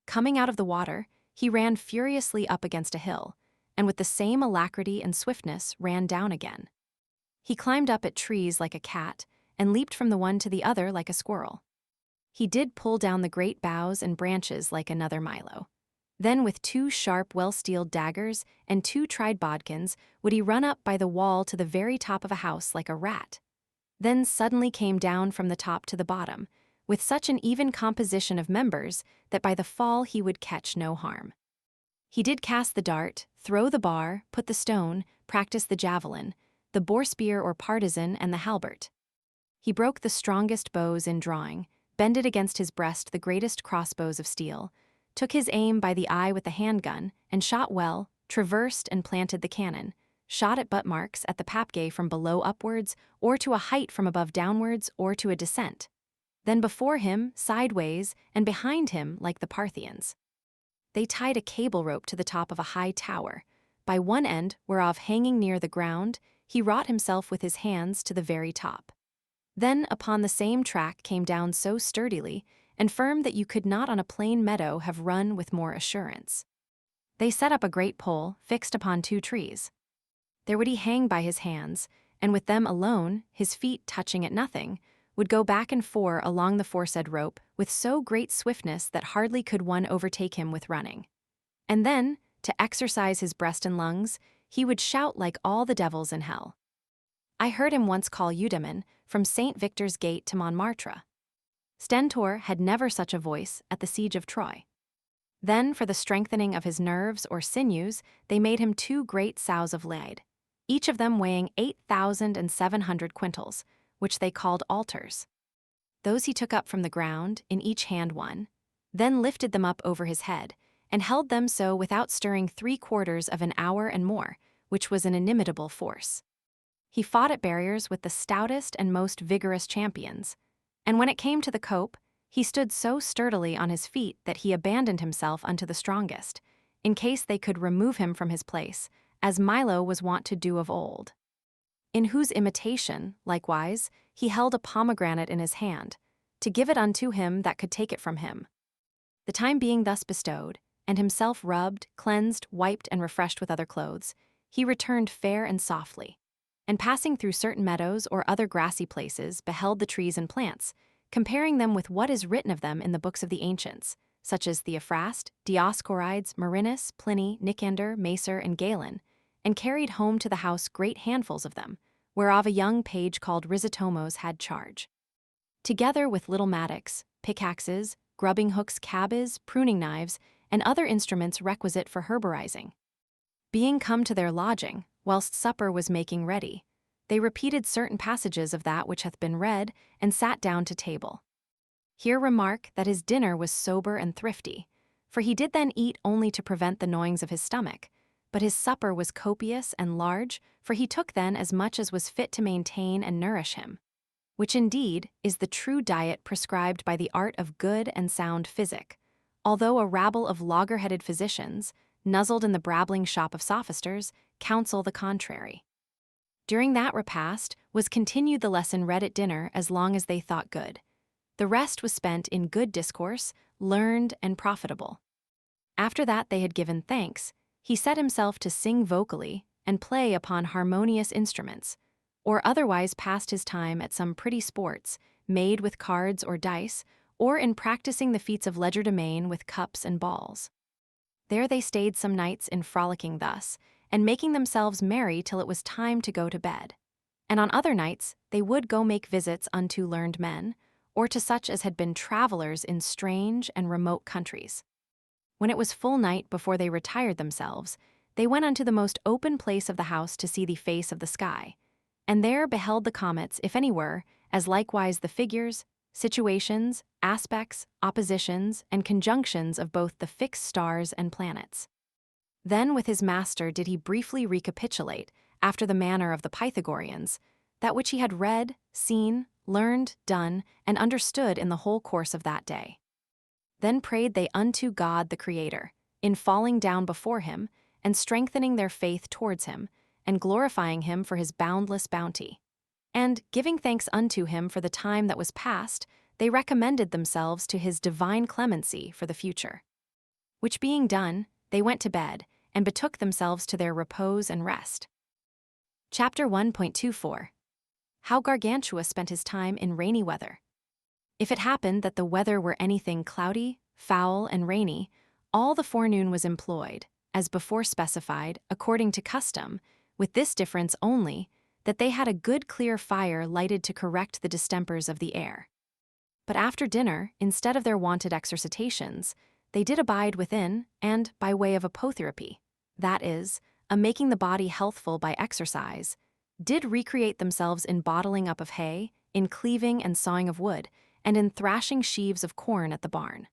Coming out of the water, he ran furiously up against a hill, and with the same alacrity and swiftness ran down again. He climbed up at trees like a cat, and leaped from the one to the other like a squirrel. He did pull down the great boughs and branches like another Milo. Then with two sharp, well-steeled daggers and two tried bodkins would he run up by the wall to the very top of a house like a rat. Then suddenly came down from the top to the bottom, with such an even composition of members that by the fall he would catch no harm. He did cast the dart, throw the bar, put the stone, practice the javelin, the boar-spear or partisan, and the halbert. He broke the strongest bows in drawing, bended against his breast the greatest crossbows of steel, took his aim by the eye with the handgun, and shot well, traversed and planted the cannon, shot at butt marks at the papgay from below upwards, or to a height from above downwards, or to a descent. Then before him, sideways, and behind him like the Parthians. They tied a cable rope to the top of a high tower, by one end whereof hanging near the ground, he wrought himself with his hands to the very top. Then upon the same track came down so sturdily and firm that you could not on a plain meadow have run with more assurance. They set up a great pole fixed upon two trees. There would he hang by his hands, and with them alone, his feet touching at nothing, would go back and fore along the foresaid rope with so great swiftness that hardly could one overtake him with running. And then, to exercise his breast and lungs, he would shout like all the devils in hell. I heard him once call Eudaemon from St. Victor's Gate to Montmartre. Stentor had never such a voice at the siege of Troy. Then, for the strengthening of his nerves or sinews, they made him two great sows of lead, each of them weighing 8,700 quintals, which they called altars. Those he took up from the ground, in each hand one, then lifted them up over his head, and held them so without stirring 3/4 of an hour and more, which was an inimitable force. He fought at barriers with the stoutest and most vigorous champions, and when it came to the cope, he stood so sturdily on his feet that he abandoned himself unto the strongest, in case they could remove him from his place, as Milo was wont to do of old. In whose imitation, likewise, he held a pomegranate in his hand, to give it unto him that could take it from him. The time being thus bestowed, and himself rubbed, cleansed, wiped, and refreshed with other clothes, he returned fair and softly, and passing through certain meadows or other grassy places beheld the trees and plants, comparing them with what is written of them in the books of the ancients, such as Theophrast, Dioscorides, Marinus, Pliny, Nicander, Macer, and Galen, and carried home to the house great handfuls of them, whereof a young page called Rhizotomos had charge. Together with little mattocks, pickaxes, grubbing hooks, cabbages, pruning knives, and other instruments requisite for herborizing. Being come to their lodging, whilst supper was making ready, they repeated certain passages of that which hath been read, and sat down to table. Here remark that his dinner was sober and thrifty, for he did then eat only to prevent the gnawings of his stomach, but his supper was copious and large, for he took then as much as was fit to maintain and nourish him, which indeed is the true diet prescribed by the art of good and sound physic, although a rabble of logger-headed physicians, nuzzled in the brabbling shop of sophisters, counsel the contrary. During that repast was continued the lesson read at dinner as long as they thought good. The rest was spent in good discourse, learned and profitable. After that they had given thanks, he set himself to sing vocally and play upon harmonious instruments, or otherwise passed his time at some pretty sports, made with cards or dice, or in practicing the feats of legerdemain with cups and balls. There they stayed some nights in frolicking thus, and making themselves merry till it was time to go to bed. And on other nights they would go make visits unto learned men, or to such as had been travelers in strange and remote countries. When it was full night before they retired themselves, they went unto the most open place of the house to see the face of the sky, and there beheld the comets, if any were, as likewise the figures, situations, aspects, oppositions, and conjunctions of both the fixed stars and planets. Then with his master did he briefly recapitulate, after the manner of the Pythagoreans, that which he had read, seen, learned, done, and understood in the whole course of that day. Then prayed they unto God the Creator, in falling down before him, and strengthening their faith towards him, and glorifying him for his boundless bounty. And, giving thanks unto him for the time that was past, they recommended themselves to his divine clemency for the future. Which being done, they went to bed, and betook themselves to their repose and rest. Chapter 1.24. How Gargantua spent his time in rainy weather. If it happened that the weather were anything cloudy, foul, and rainy, all the forenoon was employed, as before specified, according to custom, with this difference only, that they had a good clear fire lighted to correct the distempers of the air. But after dinner, instead of their wonted exercitations, they did abide within, and by way of apotherapy, that is, a making the body healthful by exercise, did recreate themselves in bottling up of hay, in cleaving and sawing of wood, and in thrashing sheaves of corn at the barn.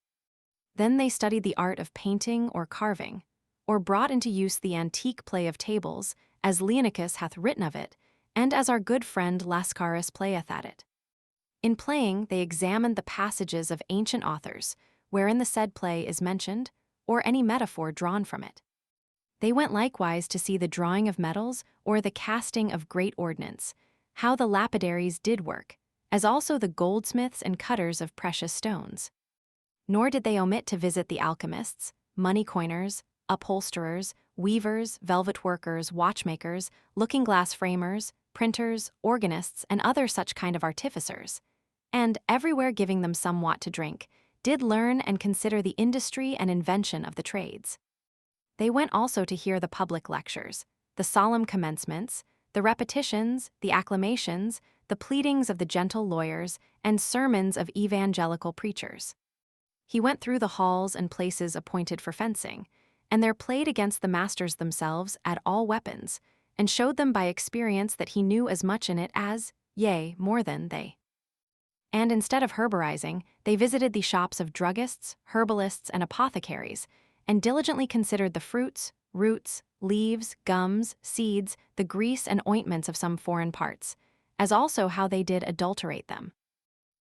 Then they studied the art of painting or carving, or brought into use the antique play of tables, as Leonicus hath written of it, and as our good friend Lascaris playeth at it. In playing, they examined the passages of ancient authors, wherein the said play is mentioned, or any metaphor drawn from it. They went likewise to see the drawing of metals or the casting of great ordnance, how the lapidaries did work, as also the goldsmiths and cutters of precious stones. Nor did they omit to visit the alchemists, money coiners, upholsterers, weavers, velvet workers, watchmakers, looking-glass framers, printers, organists, and other such kind of artificers, and, everywhere giving them somewhat to drink, did learn and consider the industry and invention of the trades. They went also to hear the public lectures, the solemn commencements, the repetitions, the acclamations, the pleadings of the gentle lawyers, and sermons of evangelical preachers. He went through the halls and places appointed for fencing, and there played against the masters themselves at all weapons, and showed them by experience that he knew as much in it as, yea, more than they. And instead of herborizing, they visited the shops of druggists, herbalists, and apothecaries, and diligently considered the fruits, roots, leaves, gums, seeds, the grease and ointments of some foreign parts, as also how they did adulterate them.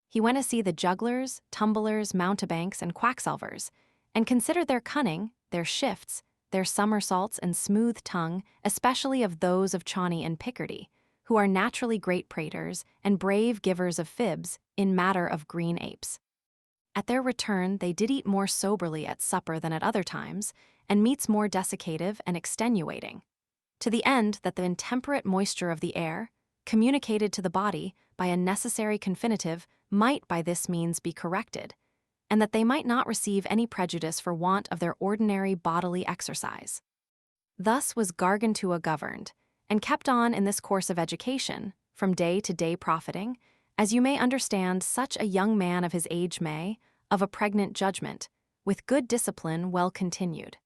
He went to see the jugglers, tumblers, mountebanks, and quacksalvers, and considered their cunning, their shifts, their somersaults and smooth tongue, especially of those of Chauny and Picardy, who are naturally great praters and brave givers of fibs in matter of green apes. At their return they did eat more soberly at supper than at other times, and meats more desiccative and extenuating, to the end that the intemperate moisture of the air, communicated to the body by a necessary confinative, might by this means be corrected, and that they might not receive any prejudice for want of their ordinary bodily exercise. Thus was Gargantua governed, and kept on in this course of education, from day to day profiting, as you may understand such a young man of his age may, of a pregnant judgment, with good discipline well continued.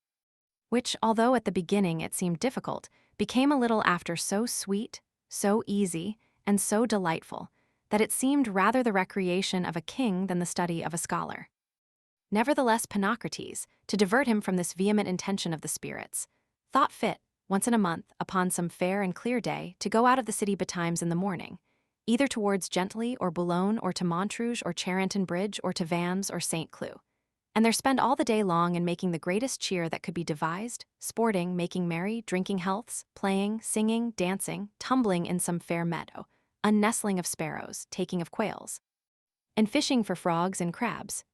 Which, although at the beginning it seemed difficult, became a little after so sweet, so easy, and so delightful, that it seemed rather the recreation of a king than the study of a scholar. Nevertheless Ponocrates, to divert him from this vehement intention of the spirits, thought fit, once in a month, upon some fair and clear day, to go out of the city betimes in the morning, either towards Gentilly or Boulogne or to Montrouge or Charenton Bridge or to Vannes or St. Cloud, and there spend all the day long in making the greatest cheer that could be devised, sporting, making merry, drinking healths, playing, singing, dancing, tumbling in some fair meadow, unnestling of sparrows, taking of quails, and fishing for frogs and crabs.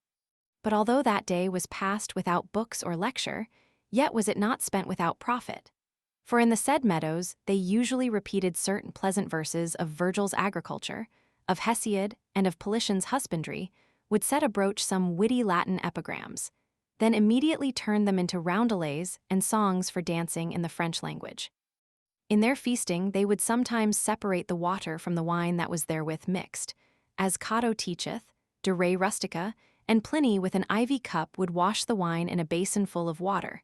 But although that day was passed without books or lecture, yet was it not spent without profit. For in the said meadows they usually repeated certain pleasant verses of Virgil's agriculture, of Hesiod, and of Politian's husbandry, would set abroach some witty Latin epigrams, then immediately turn them into roundelays and songs for dancing in the French language. In their feasting they would sometimes separate the water from the wine that was therewith mixed, as Cato teacheth, de re rustica, and Pliny with an ivy cup would wash the wine in a basin full of water,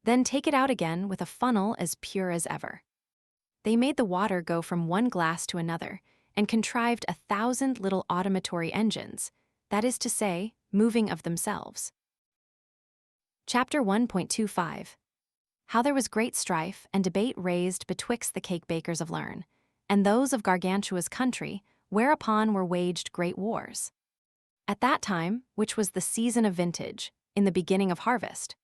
then take it out again with a funnel as pure as ever. They made the water go from one glass to another, and contrived 1,000 little automatory engines, that is to say, moving of themselves. Chapter 1.25. How there was great strife and debate raised betwixt the cake-bakers of Lerne, and those of Gargantua's country, whereupon were waged great wars. At that time, which was the season of vintage, in the beginning of harvest,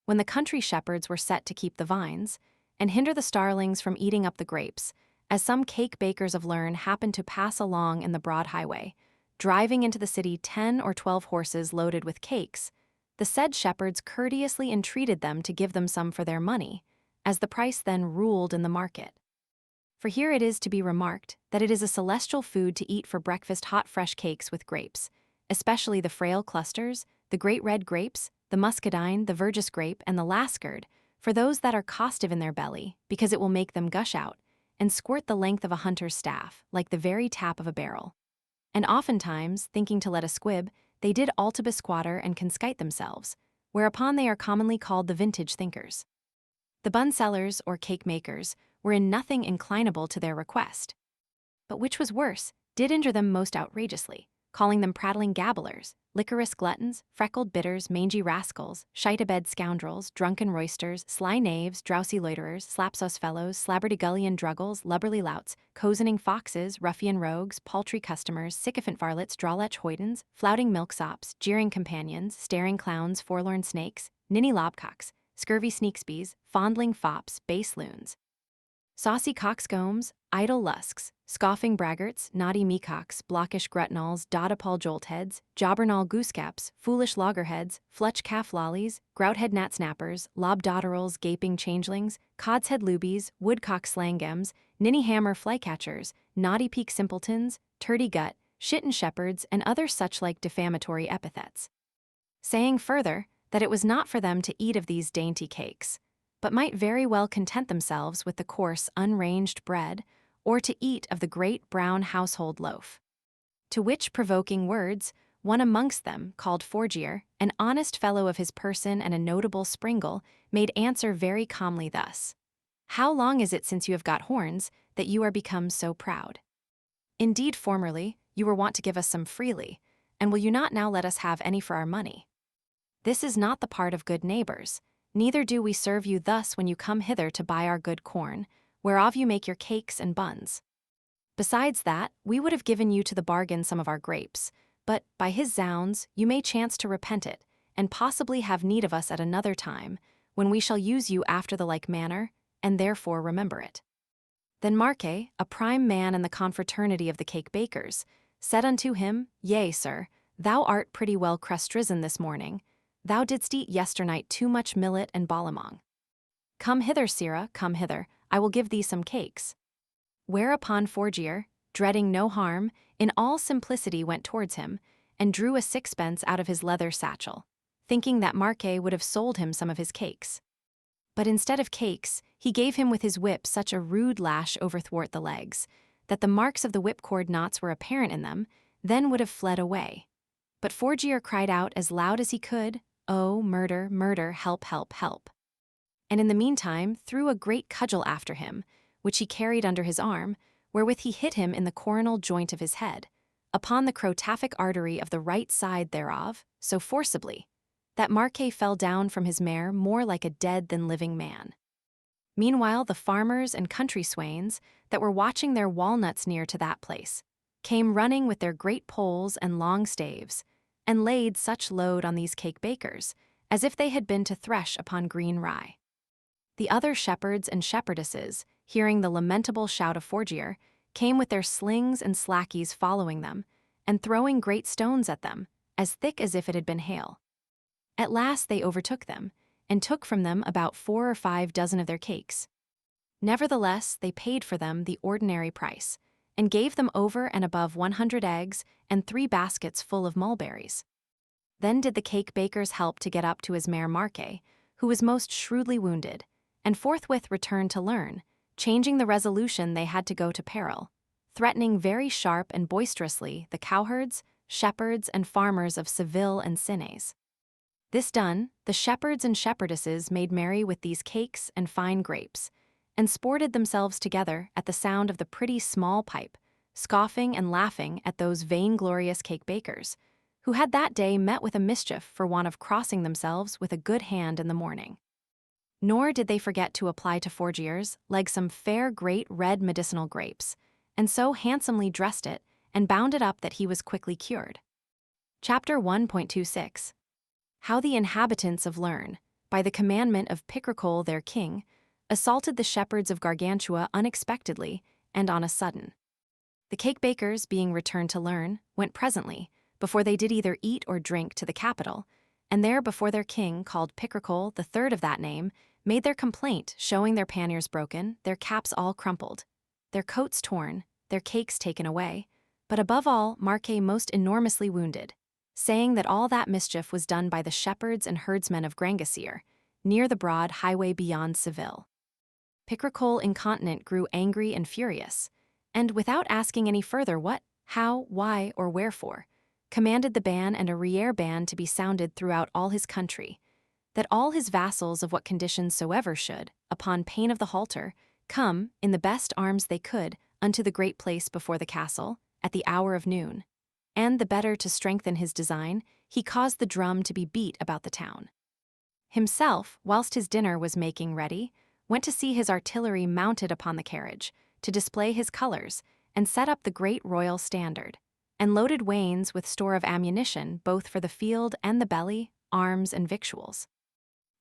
when the country shepherds were set to keep the vines, and hinder the starlings from eating up the grapes, as some cake bakers of Lerne happened to pass along in the broad highway, driving into the city 10 or 12 horses loaded with cakes, the said shepherds courteously entreated them to give them some for their money, as the price then ruled in the market. For here it is to be remarked that it is a celestial food to eat for breakfast hot fresh cakes with grapes, especially the frail clusters, the great red grapes, the muscadine, the Virgis grape, and the lascard, for those that are costive in their belly, because it will make them gush out, and squirt the length of a hunter's staff, like the very tap of a barrel. And oftentimes, thinking to let a squib, they did altibus squatter and conskite themselves, whereupon they are commonly called the vintage thinkers. The bun sellers, or cake makers, were in nothing inclinable to their request, but which was worse, did injure them most outrageously, calling them prattling gabblers, liquorous gluttons, freckled bitters, mangy rascals, shite-abed scoundrels, drunken roysters, sly knaves, drowsy loiterers, slapsauce fellows, slabberdigullion druggles, lubberly louts, cozening foxes, ruffian rogues, paltry customers, sycophant varlets, drawlech hoydens, flouting milksops, jeering companions, staring clowns, forlorn snakes, ninny lobcocks, scurvy sneaksbees, fondling fops, base loons, saucy coxcombs, idle lusks, scoffing braggarts, naughty meacocks, blockish grutnalls, dodapal joltheads, jobbernal goosecaps, foolish loggerheads, flutch calf lollies, grouthead gnat snappers, lobdotterals, gaping changelings, codshead lubies, woodcock slangams, ninny hammer flycatchers, naughty peak simpletons, turdy gut, shitten shepherds, and other such-like defamatory epithets. Saying further, that it was not for them to eat of these dainty cakes, but might very well content themselves with the coarse, unranged bread, or to eat of the great brown household loaf. To which provoking words, one amongst them, called Forgier, an honest fellow of his person and a notable springle, made answer very calmly thus: "How long is it since you have got horns, that you are become so proud? Indeed, formerly, you were wont to give us some freely, and will you not now let us have any for our money? This is not the part of good neighbors, neither do we serve you thus when you come hither to buy our good corn, whereof you make your cakes and buns. Besides that, we would have given you to the bargain some of our grapes, but, by his zounds, you may chance to repent it, and possibly have need of us at another time, when we shall use you after the like manner, and therefore remember it." Then Marque, a prime man in the confraternity of the cake bakers, said unto him, "Yea, sir, thou art pretty well crust-risen this morning. Thou didst eat yesternight too much millet and ballamong. Come hither, sirrah, come hither, I will give thee some cakes." Whereupon Forgier, dreading no harm, in all simplicity went towards him, and drew a sixpence out of his leather satchel, thinking that Marque would have sold him some of his cakes. But instead of cakes, he gave him with his whip such a rude lash overthwart the legs, that the marks of the whipcord knots were apparent in them, then would have fled away. But Forgier cried out as loud as he could, "Oh, murder, murder, help, help, help!" And in the meantime threw a great cudgel after him, which he carried under his arm, wherewith he hit him in the coronal joint of his head, upon the crotaphic artery of the right side thereof, so forcibly, that Marque fell down from his mare more like a dead than living man. Meanwhile the farmers and country swains, that were watching their walnuts near to that place, came running with their great poles and long staves, and laid such load on these cake bakers, as if they had been to thresh upon green rye. The other shepherds and shepherdesses, hearing the lamentable shout of Forgier, came with their slings and slackies following them, and throwing great stones at them, as thick as if it had been hail. At last they overtook them, and took from them about 4 or 5 dozen of their cakes. Nevertheless, they paid for them the ordinary price, and gave them over and above 100 eggs and 3 baskets full of mulberries. Then did the cake bakers help to get up to his mare Marque, who was most shrewdly wounded, and forthwith returned to Lerne, changing the resolution they had to go to peril, threatening very sharp and boisterously the cowherds, shepherds, and farmers of Seville and Sines. This done, the shepherds and shepherdesses made merry with these cakes and fine grapes, and sported themselves together at the sound of the pretty small pipe, scoffing and laughing at those vainglorious cake bakers, who had that day met with a mischief for want of crossing themselves with a good hand in the morning. Nor did they forget to apply to Forgier's leg some fair great red medicinal grapes, and so handsomely dressed it and bound it up that he was quickly cured. Chapter 1.26. How the inhabitants of Lerne, by the commandment of Picrochole their king, assaulted the shepherds of Gargantua unexpectedly and on a sudden. The cake-bakers, being returned to Lerne, went presently, before they did either eat or drink, to the capital, and there before their king, called Picrochole, the third of that name, made their complaint, showing their panniers broken, their caps all crumpled, their coats torn, their cakes taken away, but above all Marquet most enormously wounded, saying that all that mischief was done by the shepherds and herdsmen of Grangacier, near the broad highway beyond Seville. Picrochole incontinent grew angry and furious, and without asking any further what, how, why, or wherefore, commanded the ban and arriere ban to be sounded throughout all his country, that all his vassals of what conditions soever should, upon pain of the halter, come, in the best arms they could, unto the great place before the castle, at the hour of noon, and the better to strengthen his design, he caused the drum to be beat about the town. Himself, whilst his dinner was making ready, went to see his artillery mounted upon the carriage, to display his colours, and set up the great royal standard, and loaded wains with store of ammunition both for the field and the belly, arms and victuals.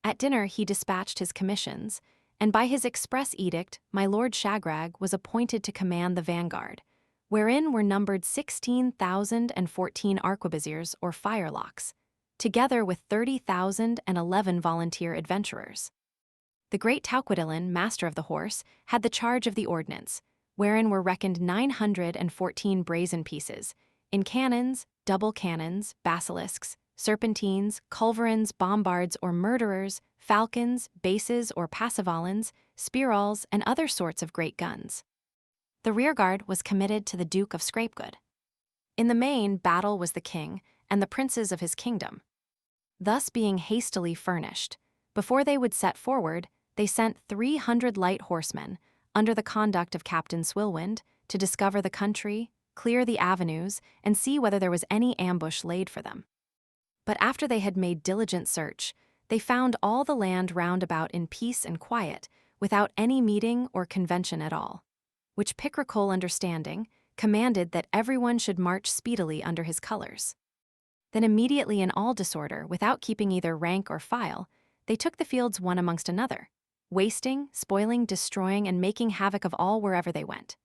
At dinner he dispatched his commissions, and by his express edict my lord Shagrag was appointed to command the vanguard, wherein were numbered 16,014 arquebusiers or firelocks, together with 30,011 volunteer adventurers. The great Tauquedillon, master of the horse, had the charge of the ordnance, wherein were reckoned 914 brazen pieces, in cannons, double cannons, basilisks, serpentines, culverins, bombards or murderers, falcons, bases or passavolins, spearalls, and other sorts of great guns. The rearguard was committed to the Duke of Scrapegood. In the main, battle was the king and the princes of his kingdom. Thus being hastily furnished, before they would set forward, they sent 300 light horsemen, under the conduct of Captain Swillwind, to discover the country, clear the avenues, and see whether there was any ambush laid for them. But after they had made diligent search, they found all the land round about in peace and quiet, without any meeting or convention at all, which Picrochole understanding, commanded that everyone should march speedily under his colours. Then immediately in all disorder, without keeping either rank or file, they took the fields one amongst another, wasting, spoiling, destroying, and making havoc of all wherever they went,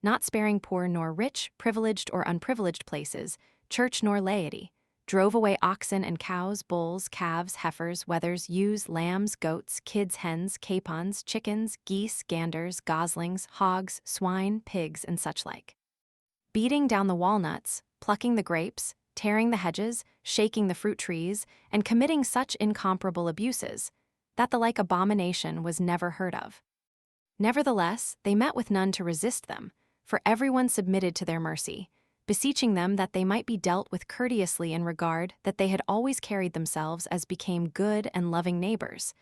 not sparing poor nor rich, privileged or unprivileged places, church nor laity, drove away oxen and cows, bulls, calves, heifers, wethers, ewes, lambs, goats, kids, hens, capons, chickens, geese, ganders, goslings, hogs, swine, pigs, and such like. Beating down the walnuts, plucking the grapes, tearing the hedges, shaking the fruit trees, and committing such incomparable abuses, that the like abomination was never heard of. Nevertheless, they met with none to resist them, for everyone submitted to their mercy, beseeching them that they might be dealt with courteously in regard that they had always carried themselves as became good and loving neighbors,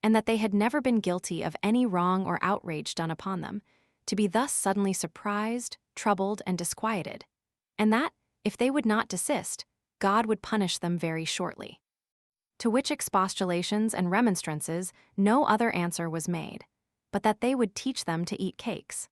and that they had never been guilty of any wrong or outrage done upon them, to be thus suddenly surprised, troubled, and disquieted, and that, if they would not desist, God would punish them very shortly. To which expostulations and remonstrances no other answer was made, but that they would teach them to eat cakes.